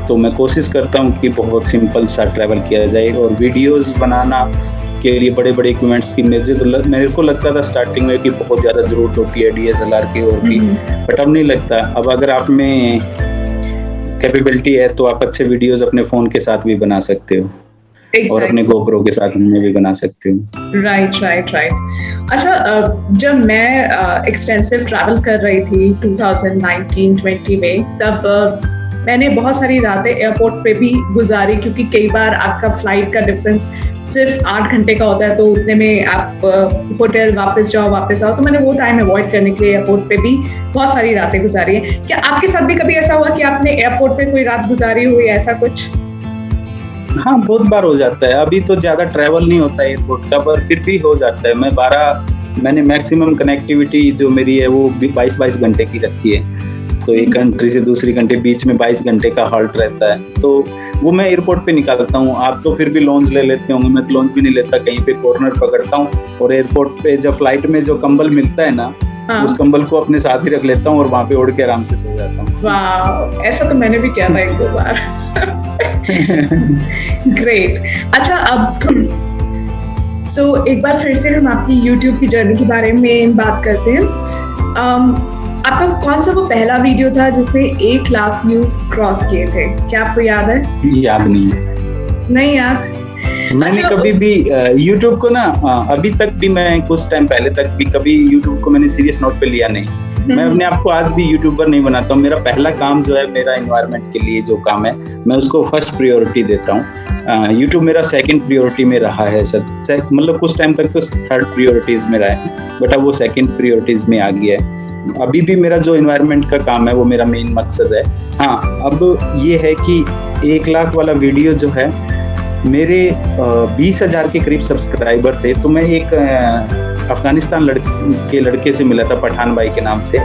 तो मैं कोशिश करता हूँ कि बहुत सिंपल सा ट्रैवल किया जाए। और वीडियोस बनाना के लिए बड़े बड़े इक्विपमेंट्स की मेरे को लगता था स्टार्टिंग में कि बहुत ज़्यादा ज़रूरत होती है DSLR की और की, बट अब नहीं लगता। अब अगर आप में कैपेबिलिटी है तो आप अच्छे वीडियोस अपने फ़ोन के साथ भी बना सकते हो। और अपने GoPro के साथ में भी बना सकते हो। राइट। अच्छा, जब मैं एक्सटेंसिव ट्रैवल कर रही थी 2019-20 में, तब मैंने बहुत सारी रातें एयरपोर्ट पे भी गुजारी, क्योंकि कई बार आपका फ्लाइट का डिफरेंस सिर्फ 8 घंटे का होता है, तो उतने में आप होटल वापस आओ। तो मैंने वो टाइम अवॉइड करने के लिए एयरपोर्ट पे भी बहुत सारी रातें गुजारी हैं। क्या आपके साथ भी कभी ऐसा हुआ कि आपने एयरपोर्ट पे कोई रात गुजारी हुई, ऐसा कुछ? हाँ, बहुत बार हो जाता है। अभी तो ज़्यादा ट्रैवल नहीं होता है एयरपोर्ट का, पर फिर भी हो जाता है। मैंने मैक्सिमम कनेक्टिविटी जो मेरी है वो 22 घंटे की रखी है। तो एक कंट्री से दूसरी कंट्री बीच में 22 घंटे का हॉल्ट रहता है, तो वो मैं एयरपोर्ट पे निकालता हूँ। आप तो फिर भी लॉन्च ले लेते होंगे, मैं तो लॉन्च भी नहीं लेता, कहीं पे कॉर्नर पकड़ता हूँ और एयरपोर्ट पे जब फ्लाइट में जो कंबल मिलता है ना, उस कंबल को अपने साथ ही रख लेता हूँ और वहाँ पे उड़ के आराम से सो जाता हूँ। वाह, ऐसा तो मैंने भी किया था 1-2 बार। ग्रेट। अच्छा, अब एक बार फिर से हम आपकी YouTube की जर्नी के बारे में बात करते हैं। आपका कौन सा वो पहला वीडियो था जिसने 1 लाख व्यूज क्रॉस किए थे? क्या आपको याद है? याद नहीं याद? मैंने कभी भी YouTube को ना अभी तक भी, मैं कुछ टाइम पहले तक भी कभी YouTube को मैंने सीरियस नोट पे लिया नहीं। मैं अपने आप को आज भी यूट्यूबर नहीं बनाता हूँ। मेरा पहला काम जो है, मेरा एनवायरनमेंट के लिए जो काम है, मैं उसको फर्स्ट प्रायोरिटी देता हूँ। यूट्यूब मेरा सेकंड प्रायोरिटी में रहा है, मतलब कुछ टाइम तक तो थर्ड प्रायोरिटीज में रहा है, बट अब वो सेकंड प्रायोरिटीज में आ गया है। अभी भी मेरा जो एनवायरनमेंट का काम है वो मेरा मेन मकसद है। हाँ, अब ये है कि 1 लाख वाला वीडियो जो है, मेरे 20,000 के करीब सब्सक्राइबर थे। तो मैं एक अफगानिस्तान के लड़के से मिला था, पठान भाई के नाम से।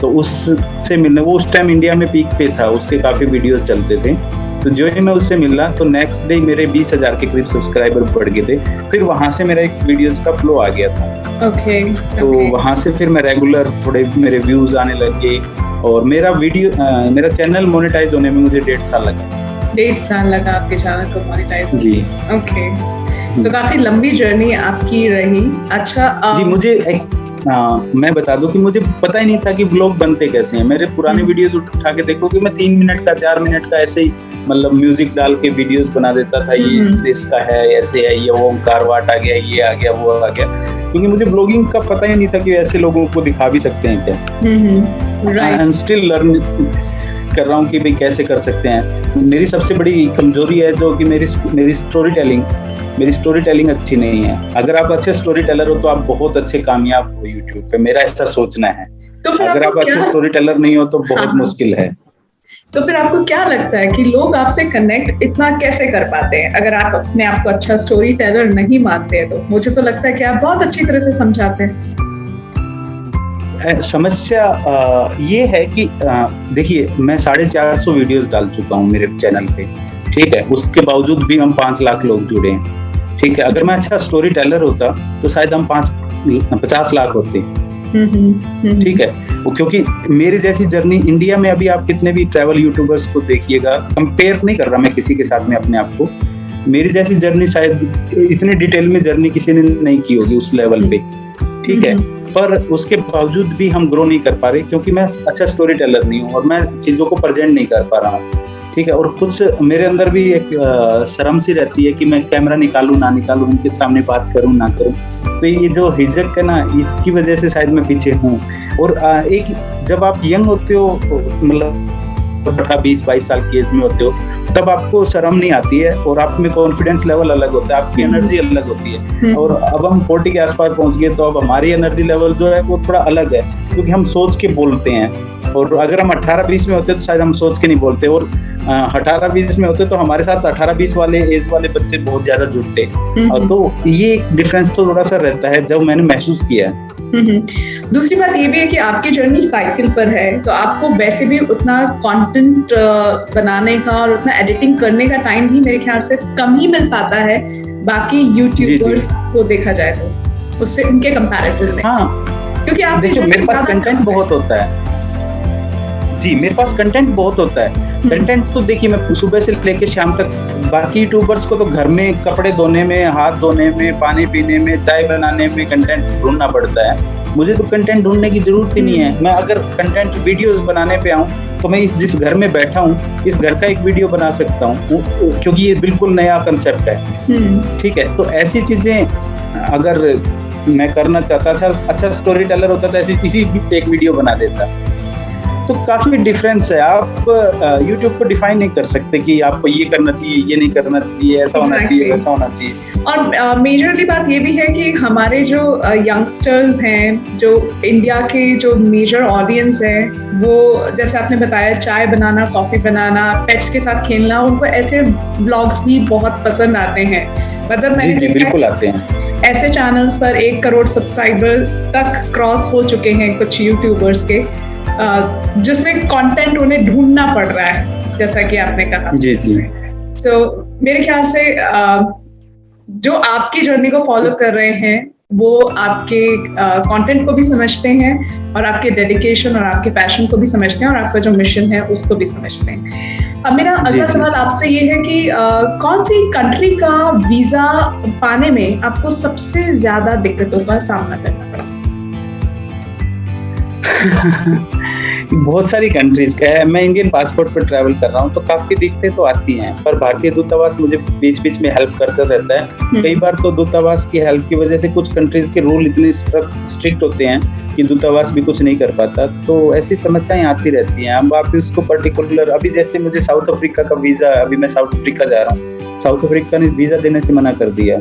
तो उससे मिलने, वो उस टाइम इंडिया में पीक पे था, उसके काफ़ी वीडियोस चलते थे। तो जो ही मैं उससे मिला तो नेक्स्ट डे मेरे 20,000 के करीब सब्सक्राइबर बढ़ गए थे। फिर वहाँ से मेरा एक वीडियोस का फ्लो आ गया था। तो वहाँ से फिर मैं रेगुलर थोड़े मेरे व्यूज आने लगे और मेरा चैनल मोनेटाइज होने में मुझे 1.5 साल लगा। 1.5 साल लगा आपके चैनल को मोनेटाइज? जी। ओके। तो काफी लंबी जर्नी आपकी रही। अच्छा, जी, मुझे मैं बता दूं कि मुझे पता ही नहीं था कि व्लॉग बनते कैसे हैं। मेरे पुराने वीडियोस उठा के देखो कि मैं 3 मिनट का 4 मिनट का ऐसे ही मतलब म्यूजिक डाल के वीडियोस बना देता था। ये इस देश का है, ऐसे है, ये ओमकार वाट आ गया, ये आ गया, वो आ गया, क्योंकि मुझे ब्लॉगिंग का पता ही नहीं था कि ऐसे लोगों को दिखा भी सकते हैं क्या। आई एम स्टिल लर्न कर रहा हूँ कि भाई कैसे कर सकते हैं। मेरी सबसे बड़ी कमजोरी है जो कि मेरी स्टोरी टेलिंग अच्छी नहीं है। अगर आप अच्छे स्टोरी टेलर हो तो आप बहुत अच्छे कामयाब हो यूट्यूब पे, मेरा ऐसा सोचना है। तो अगर आप अच्छे स्टोरी टेलर नहीं हो तो बहुत मुश्किल है। तो फिर आपको क्या लगता है कि लोग आपसे कनेक्ट इतना कैसे कर पाते हैं अगर आप अपने आप को अच्छा स्टोरी टेलर नहीं मानते हैं? तो मुझे तो लगता है कि आप बहुत अच्छी तरह से समझाते हैं। समस्या ये है कि देखिए, मैं 450 वीडियोस डाल चुका हूँ मेरे चैनल पे, ठीक है। उसके बावजूद भी हम 5 लाख लोग जुड़े हैं, ठीक है। अगर मैं अच्छा स्टोरी टेलर होता तो शायद हम 50 लाख होते, ठीक है। क्योंकि मेरी जैसी जर्नी इंडिया में, अभी आप कितने भी ट्रैवल यूट्यूबर्स को देखिएगा, कंपेयर नहीं कर रहा मैं किसी के साथ में अपने आप को, मेरी जैसी जर्नी शायद इतने डिटेल में जर्नी किसी ने नहीं की होगी उस लेवल पे, ठीक है। पर उसके बावजूद भी हम ग्रो नहीं कर पा रहे, क्योंकि मैं अच्छा स्टोरी टेलर नहीं हूँ और मैं चीज़ों को प्रेजेंट नहीं कर पा रहा हूँ। ठीक है, और कुछ मेरे अंदर भी एक शर्म सी रहती है कि मैं कैमरा निकालूं ना निकालूं, उनके सामने बात करूं ना करूं। तो ये जो हिचक है ना, इसकी वजह से शायद मैं पीछे हूँ। और एक जब आप यंग होते हो, मतलब 20-22 साल की एज में होते हो, तब आपको शर्म नहीं आती है और आप में कॉन्फिडेंस लेवल अलग होता है, आपकी एनर्जी अलग होती है। और अब हम 40 के आसपास पहुंच गए, तो अब हमारी एनर्जी लेवल जो है वो थोड़ा अलग है, क्योंकि हम सोच के बोलते हैं। और अगर हम 18-20 में होते तो शायद हम सोच के नहीं बोलते, और 18-20 में होते तो हमारे साथ 18-20 वाले एज वाले बच्चे बहुत ज्यादा जुड़ते। और तो ये एक डिफरेंस तो थोड़ा सा रहता है, जब मैंने महसूस किया है। दूसरी बात ये भी है कि आपकी जर्नी साइकिल पर है, तो आपको वैसे भी उतना कंटेंट बनाने का और उतना एडिटिंग करने का टाइम भी मेरे ख्याल से कम ही मिल पाता है बाकी यूट्यूबर्स को देखा जाए तो, उससे उनके कंपैरिजन में। हाँ, क्योंकि आप देखिए मेरे पास कंटेंट बहुत होता है। जी, मेरे पास कंटेंट बहुत होता है। कंटेंट तो देखिए मैं सुबह से लेकर शाम तक, बाकी यूट्यूबर्स को तो घर में कपड़े धोने में, हाथ धोने में, पानी पीने में, चाय बनाने में कंटेंट ढूंढना पड़ता है। मुझे तो कंटेंट ढूंढने की जरूरत ही नहीं है। मैं अगर कंटेंट वीडियोस बनाने पे आऊँ तो मैं जिस घर में बैठा हूँ, इस घर का एक वीडियो बना सकता हूँ, क्योंकि ये बिल्कुल नया कंसेप्ट है। ठीक है, तो ऐसी चीजें अगर मैं करना चाहता था, अच्छा स्टोरी टेलर होता तो ऐसी किसी भी एक वीडियो बना देता। तो काफी डिफरेंस है। आप YouTube को डिफाइन नहीं कर सकते कि आपको ये करना चाहिए, ये नहीं करना चाहिए, ऐसा होना चाहिए, वैसा होना चाहिए। और मेजरली बात ये भी है कि हमारे जो यंगस्टर्स हैं, जो इंडिया के जो मेजर ऑडियंस है, वो जैसे आपने बताया चाय बनाना, कॉफी बनाना, पेट्स के साथ खेलना, उनको ऐसे ब्लॉग्स भी बहुत पसंद आते हैं। मतलब मैंने बिल्कुल आते हैं। ऐसे चैनल्स पर 1 करोड़ सब्सक्राइबर तक क्रॉस हो चुके हैं कुछ यूट्यूबर्स के, जिसमें कंटेंट उन्हें ढूंढना पड़ रहा है, जैसा कि आपने कहा। जी। So, मेरे ख्याल से जो आपकी जर्नी को फॉलो कर रहे हैं, वो आपके कंटेंट को भी समझते हैं और आपके डेडिकेशन और आपके पैशन को भी समझते हैं और आपका जो मिशन है उसको भी समझते हैं। अब मेरा अगला सवाल आपसे ये है कि कौन सी कंट्री का वीजा पाने में आपको सबसे ज्यादा दिक्कतों का सामना करना पड़ा? बहुत सारी कंट्रीज का है। मैं इंडियन पासपोर्ट पर ट्रैवल कर रहा हूँ, तो काफी दिक्कतें तो आती हैं, पर भारतीय दूतावास मुझे बीच बीच में हेल्प करता रहता है। कई बार तो दूतावास की हेल्प की वजह से कुछ कंट्रीज के रूल इतने स्ट्रिक्ट होते हैं कि दूतावास भी कुछ नहीं कर पाता, तो ऐसी समस्याएं आती रहती हैं। अब आप इसको पर्टिकुलर, अभी जैसे मुझे साउथ अफ्रीका का वीजा, अभी मैं साउथ अफ्रीका जा रहा हूँ, साउथ अफ्रीका ने वीजा देने से मना कर दिया,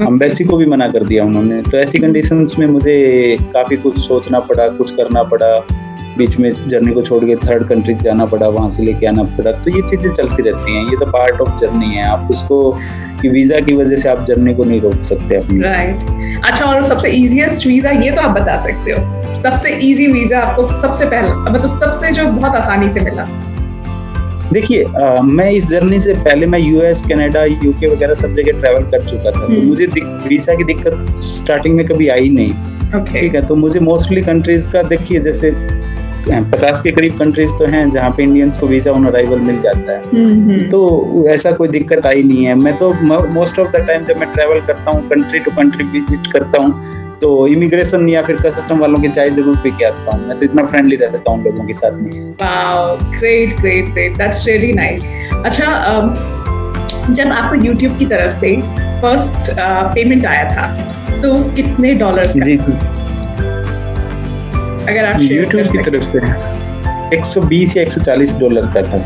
एम्बेसी को भी मना कर दिया उन्होंने। तो ऐसी कंडीशंस में मुझे काफी कुछ सोचना पड़ा, कुछ करना पड़ा, बीच में जर्नी को छोड़ के थर्ड कंट्री जाना पड़ा, वहां से लेके आना पड़ा। तो ये चीजें चलती रहती हैं, ये तो पार्ट ऑफ जर्नी है। आप उसको कि वीजा की वजह से आप जर्नी को नहीं रोक सकते अपनी। राइट। अच्छा, और सबसे इजीएस्ट वीजा ये तो आप बता सकते हो, सबसे इजी वीजा आपको सबसे पहला, मतलब सबसे जो बहुत आसानी से मिला? देखिए मैं इस जर्नी से पहले मैं यूएस, कनाडा, यूके वगैरह सब जगह ट्रैवल कर चुका था, तो मुझे वीजा की दिक्कत स्टार्टिंग में कभी आई नहीं। ठीक है, तो मुझे मोस्टली कंट्रीज का, देखिए जैसे 50 के करीब कंट्रीज तो हैं जहाँ पे इंडियंस को वीजा ऑन अराइवल मिल जाता है, तो ऐसा कोई दिक्कत आई नहीं है। मैं तो मोस्ट ऑफ द टाइम जब मैं ट्रैवल करता हूँ, कंट्री टू कंट्री विजिट करता हूँ, तो इमिग्रेशन या फिर कस्टम वालों की चाय जरूर पी के आता हूँ। मैं तो इतना फ्रेंडली रहता हूँ लोगों के साथ में। Wow, great great great, that's really nice. अच्छा, जब आपको YouTube की तरफ से फर्स्ट पेमेंट आया था, तो कितने डॉलर्स का? जी, अगर आप YouTube की तरफ से 120 या 140 डॉलर का था।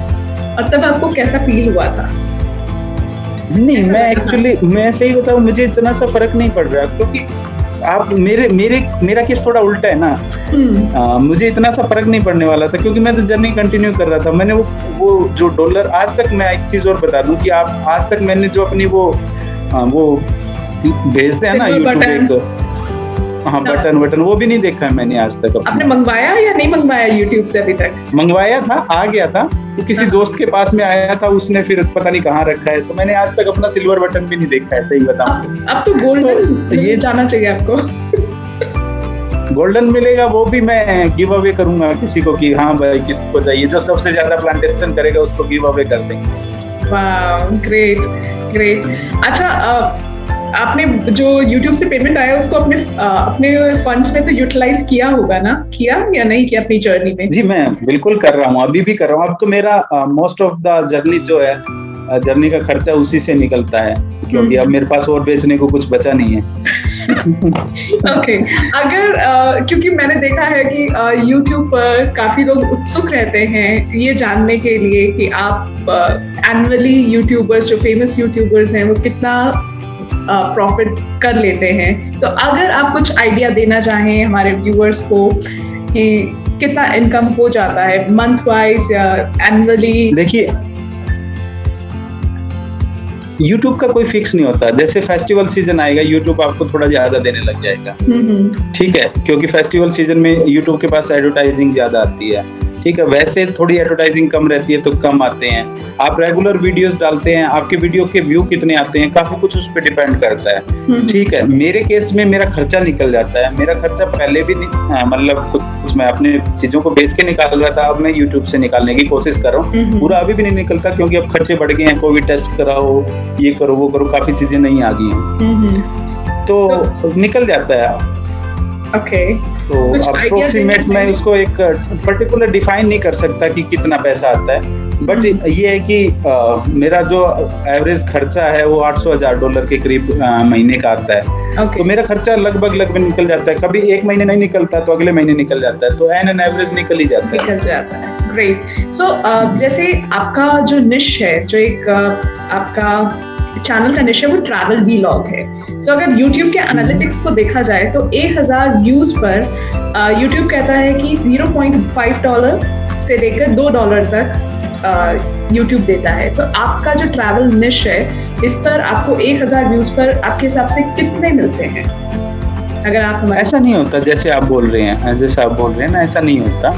और तब आपको कैसा फील हुआ था? नहीं, मैं सही बताऊं, मुझे इतना सा फर्क नहीं पड़ रहा, क्योंकि आप मेरा केस थोड़ा उल्टा है ना। मुझे इतना सा फर्क नहीं पड़ने वाला था, क्योंकि मैं तो जर्नी कंटिन्यू कर रहा था। मैंने वो जो डॉलर, आज तक मैं एक चीज और बता दूं कि आप आज तक मैंने जो अपनी वो भेजते हैं ना यूट्यूब, बटन वो भी नहीं देखा है मैंने आज तक। आपने मंगवाया या नहीं मंगवाया यूट्यूब से अभी तक? मंगवाया था, आ गया था, तो किसी दोस्त के पास में आया था, उसने फिर पता नहीं कहाँ रखा है, तो मैंने आज तक अपना सिल्वर बटन भी नहीं देखा है, सही बताऊं। अब तो गोल्डन तो ये जाना चाहिए आपको। गोल्डन मिलेगा, वो भी मैं गिव अवे करूंगा किसी को कि हाँ भाई किसको चाहिए, जो सबसे ज्यादा प्लांटेशन करेगा उसको गिव अवे कर देंगे। वाह, ग्रेट ग्रेट। अच्छा, आपने जो YouTube से पेमेंट आया उसको अपने फंड्स में तो यूटिलाइज किया होगा ना, किया या नहीं किया अपनी जर्नी में? जी मैं बिल्कुल कर रहा हूँ, अभी भी कर रहा हूँ। अब तो मेरा मोस्ट ऑफ द जर्नी जो है, जर्नी का खर्चा उसी से निकलता है, क्योंकि अब मेरे पास और बेचने को कुछ बचा नहीं है। ओके, अगर क्योंकि मैंने देखा है कि YouTube पर काफी लोग उत्सुक रहते हैं ये जानने के लिए कि आप एनुअली यूट्यूबर्स, जो फेमस यूट्यूबर्स हैं, वो कितना प्रॉफिट कर लेते हैं। तो अगर आप कुछ आइडिया देना चाहें हमारे व्यूअर्स को कि कितना इनकम हो जाता है मंथ वाइज या एनुअली? देखिए, YouTube का कोई फिक्स नहीं होता। जैसे फेस्टिवल सीजन आएगा, YouTube आपको थोड़ा ज्यादा देने लग जाएगा, ठीक है, क्योंकि फेस्टिवल सीजन में YouTube के पास एडवर्टाइजिंग ज्यादा आती है, ठीक है। वैसे थोड़ी एडवर्टाइजिंग कम रहती है तो कम आते हैं। आप रेगुलर वीडियोस डालते हैं, आपके वीडियो के व्यू कितने आते हैं, काफी कुछ उस पर डिपेंड करता है, ठीक है। मेरे केस में मेरा खर्चा निकल जाता है। मेरा खर्चा पहले भी मतलब कुछ मैं अपने चीजों को बेच के निकाल रहा था, अब मैं यूट्यूब से निकालने की कोशिश कर रहा हूँ। पूरा अभी भी नहीं निकलता, क्योंकि अब खर्चे बढ़ गए हैं। कोविड टेस्ट कराओ, ये करो, वो करो, काफी चीजें नहीं आ गई हैं, तो निकल जाता है। ओके, तो अप्रोक्सीमेट मैं उसको एक पर्टिकुलर डिफाइन नहीं कर सकता कि कितना पैसा आता है, बट ये है कि मेरा जो एवरेज खर्चा है वो $800,000 के करीब महीने का आता है। तो मेरा खर्चा लगभग निकल जाता है। कभी एक महीने नहीं निकलता तो अगले महीने निकल जाता है, तो एन एवरेज निकल ही जाता है। ग्रेट। सो जैसे आपका जो निश है, जो एक आपका चैनल का निश है, वो ट्रैवल वीलॉग है। सो अगर YouTube के एनालिटिक्स को देखा जाए तो 1000 व्यूज पर YouTube कहता है कि $0.5 से लेकर $2 तक YouTube देता है। तो आपका जो ट्रैवल निश है, इस पर आपको 1000 व्यूज पर आपके हिसाब से कितने मिलते हैं? अगर आप ऐसा नहीं होता जैसे आप बोल रहे हैं, ना, ऐसा नहीं होता।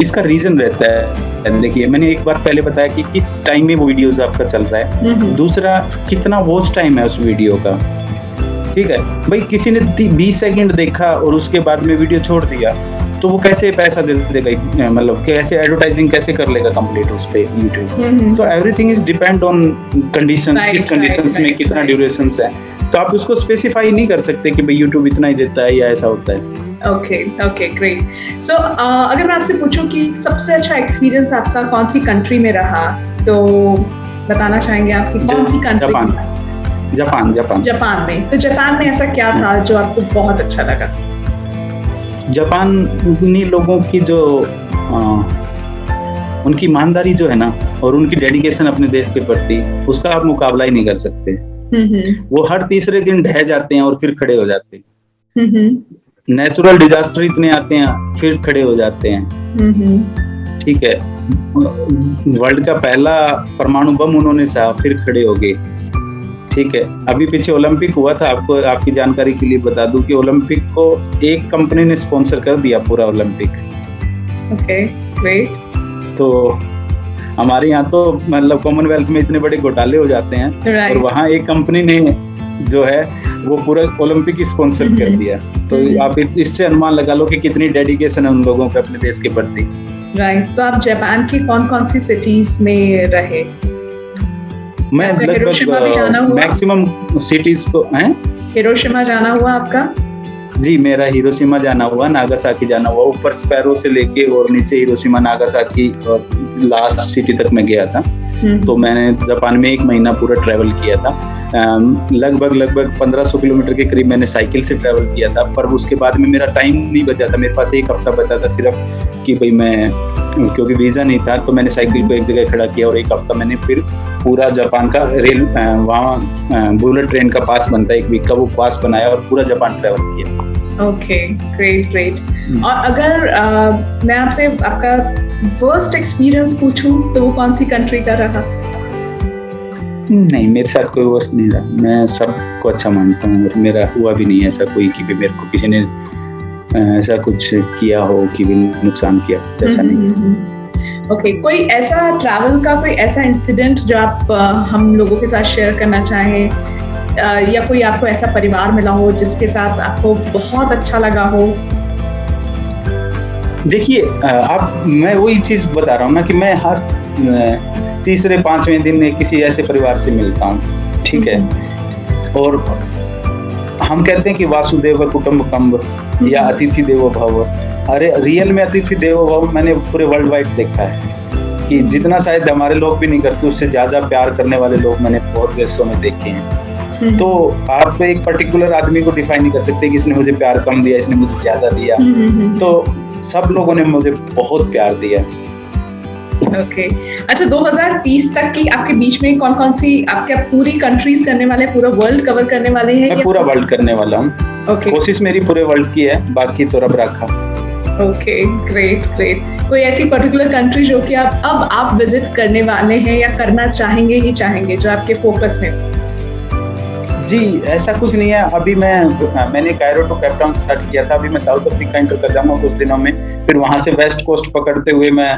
इसका रीजन रहता है, देखिए मैंने एक बार पहले बताया कि किस टाइम में वो वीडियोस आपका चल रहा है, दूसरा कितना वॉच टाइम है उस वीडियो का, ठीक है। भाई किसी ने 20 सेकंड देखा और उसके बाद में वीडियो छोड़ दिया, तो वो कैसे पैसा दे देगा, मतलब कैसे एडवर्टाइजिंग कैसे कर लेगा कंप्लीट उस पे यूट्यूब। तो everything is depend on conditions, किस कंडीशंस में कितना ड्यूरेशंस है, तो आप उसको स्पेसिफाई नहीं कर सकते कि भाई यूट्यूब इतना ही देता है या ऐसा होता है। Okay, great. सो अगर मैं आपसे पूछूं कि सबसे अच्छा एक्सपीरियंस आपका कौन सी कंट्री में रहा, तो बताना चाहेंगे आप कि कौन सी कंट्री? जापान में। तो जापान में ऐसा क्या था जो आपको बहुत अच्छा लगा? जापानी लोगों की जो उनकी ईमानदारी जो है ना, और उनकी डेडिकेशन अपने देश के प्रति, उसका आप मुकाबला ही नहीं कर सकते। वो हर तीसरे दिन ढह जाते हैं और फिर खड़े हो जाते हैं। नेचुरल डिजास्टर इतने आते हैं, फिर खड़े हो जाते हैं, ठीक है। वर्ल्ड का पहला परमाणु बम उन्होंने सहा, फिर खड़े हो गए, ठीक है। अभी पीछे ओलंपिक हुआ था, आपको आपकी जानकारी के लिए बता दूं कि ओलंपिक को एक कंपनी ने स्पॉन्सर कर दिया, पूरा ओलंपिक। Okay, great. तो हमारे यहाँ तो मतलब कॉमनवेल्थ में इतने बड़े घोटाले हो जाते हैं, और वहाँ एक कंपनी ने जो है वो पूरा ओलंपिक ही स्पॉन्सर कर दिया। तो आप इससे अनुमान लगा लो कि कितनी डेडिकेशन है उन लोगों पे अपने देश के प्रति। राइट। तो आप जापान की कौन सी सिटीज में रहे? मैं लगभग मैक्सिमम सिटीज को हैं। हिरोशिमा जाना हुआ आपका? जी, मेरा हिरोशिमा जाना हुआ, नागासाकी जाना हुआ, ऊपर स्पैरो से लेके और नीचे हिरोशिमा, नागासाकी और लास्ट सिटी तक मैं गया था। तो मैंने जापान में 1 महीना पूरा ट्रैवल किया था। लगभग 1500 किलोमीटर के करीब मैंने साइकिल से ट्रैवल किया था, पर उसके बाद में मेरा टाइम नहीं बचा था। मेरे पास 1 हफ्ता बचा था सिर्फ कि भाई मैं, क्योंकि वीज़ा नहीं था, तो मैंने साइकिल को एक जगह खड़ा किया और 1 हफ्ता मैंने फिर पूरा जापान का रेल, वहाँ बुलेट ट्रेन का पास बनता है 1 वीक का, वो पास बनाया और पूरा जापान ट्रैवल किया। Okay, great. और अगर मैं आपसे आपका वर्स्ट एक्सपीरियंस पूछूं तो वो कौन सी कंट्री का रहा? नहीं, मेरे साथ कोई वर्स्ट नहीं रहा। मैं सबको अच्छा मानता हूँ और मेरा हुआ भी नहीं है ऐसा कोई कि मेरे को किसी ने ऐसा कुछ किया हो कि भी नुकसान किया, ऐसा नहीं। ओके, कोई ऐसा ट्रैवल का कोई ऐसा इंसिडेंट जो आप हम लोगों के साथ शेयर करना चाहें, या कोई आपको ऐसा परिवार मिला हो जिसके साथ आपको बहुत अच्छा लगा हो? देखिए, मैं वही चीज बता रहा हूँ ना कि मैं हर तीसरे 5वें दिन में किसी ऐसे परिवार से मिलता हूँ, ठीक है। और हम कहते हैं कि वासुदेव कुटुंबकम या अतिथि देवो भव। अरे रियल में अतिथि देवो भव मैंने पूरे वर्ल्ड वाइड देखा है कि जितना शायद हमारे लोग भी नहीं करते उससे ज्यादा प्यार करने वाले लोग मैंने बहुत देशों में देखे हैं। तो आप एक पर्टिकुलर आदमी को डिफाइन नहीं कर सकते कि इसने मुझे प्यार कम दिया, इसने मुझे ज्यादा दिया। तो सब लोगों ने मुझे बहुत प्यार दिया। ओके अच्छा, 2030 तक की आपके बीच में कौन कौन सी आपके पूरी कंट्रीज करने वाले, पूरा वर्ल्ड कवर करने वाले हैं? मैं पूरा वर्ल्ड करने वाला हूँ। कोशिश मेरी पूरे वर्ल्ड की है, बाकी तो रब रखा। Okay great great. कोई ऐसी पर्टिकुलर कंट्री जो कि आप विजिट करने वाले हैं या करना चाहेंगे ही चाहेंगे, जो आपके फोकस में? जी ऐसा कुछ नहीं है। अभी मैंने Cairo to Cape Town start किया था। अभी मैं साउथ अफ्रीका एंटर कर जाऊंगा कुछ दिनों में, फिर वहां से वेस्ट कोस्ट पकड़ते हुए मैं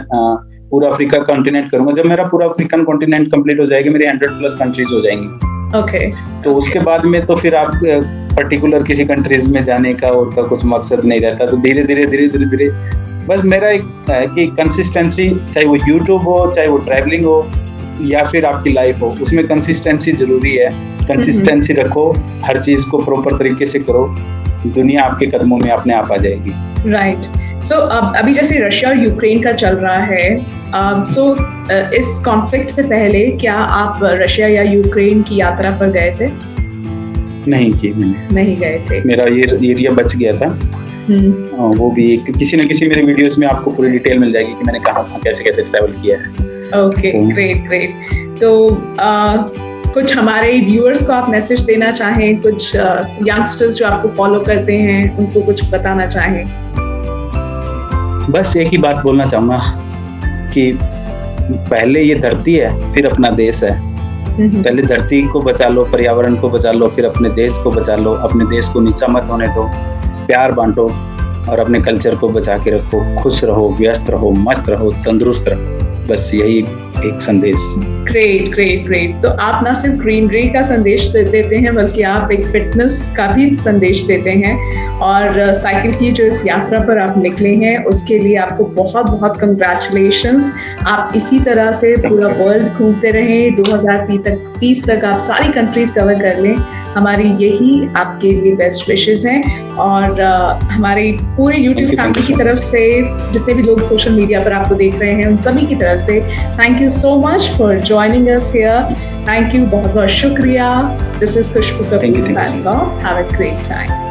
पूरा अफ्रीका कॉन्टिनेंट करूंगा। जब मेरा पूरा अफ्रीकन कॉन्टिनेंट कंप्लीट हो जाएगी, मेरी 100+ कंट्रीज हो जाएंगी। ओके तो उसके बाद में तो फिर आप पर्टिकुलर किसी कंट्रीज में जाने का और का कुछ मकसद नहीं रहता। तो धीरे धीरे बस मेरा एक है कि कंसिस्टेंसी, चाहे वो यूट्यूब हो, चाहे वो ट्रैवलिंग हो या फिर आपकी लाइफ हो, उसमें कंसिस्टेंसी जरूरी है। कंसिस्टेंसी रखो, हर चीज को प्रॉपर तरीके से करो, दुनिया आपके कदमों में अपने आप आ जाएगी। राइट। सो अभी जैसे रशिया और यूक्रेन का चल रहा है, इस कॉन्फ्लिक्ट से पहले क्या आप रशिया या यूक्रेन की यात्रा पर गए थे? नहीं की मैंने। नहीं गए थे। मेरा ये एरिया बच गया था। वो भी किसी न किसी मेरे वीडियोस में आपको पूरी डिटेल मिल जाएगी कि मैंने कहाँ कैसे ट्रैवल किया है। Okay great great. तो कुछ हमारे व्यूअर्स को आप मैसेज देना चाहें, कुछ यंगस्टर्स जो आपको फॉलो करते हैं उनको कुछ बताना चाहें? बस एक ही बात बोलना चाहूँगा कि पहले ये धरती है, फिर अपना देश है। पहले धरती को बचा लो, पर्यावरण को बचा लो, फिर अपने देश को बचा लो। अपने देश को नीचा मत होने दो, प्यार बांटो और अपने कल्चर को बचा के रखो। खुश रहो, व्यस्त रहो, मस्त रहो, तंदुरुस्त रहो। बस यही एक संदेश। Great great great. तो आप ना सिर्फ ग्रीनरी का संदेश देते हैं, बल्कि आप एक फिटनेस का भी संदेश देते हैं। और साइकिल की जो इस यात्रा पर आप निकले हैं उसके लिए आपको बहुत बहुत कंग्रेचुलेशंस। आप इसी तरह से पूरा वर्ल्ड घूमते रहें, 2030 तक आप सारी कंट्रीज कवर कर लें। हमारी यही आपके लिए बेस्ट विशेस हैं। और हमारी पूरे यूट्यूब फैमिली की तरफ से, जितने भी लोग सोशल मीडिया पर आपको देख रहे हैं, उन सभी की तरफ से thank you so much for joining us here. Thank you, बहुत बहुत शुक्रिया। This is Khushboo Kapoor signing off. Have a great time.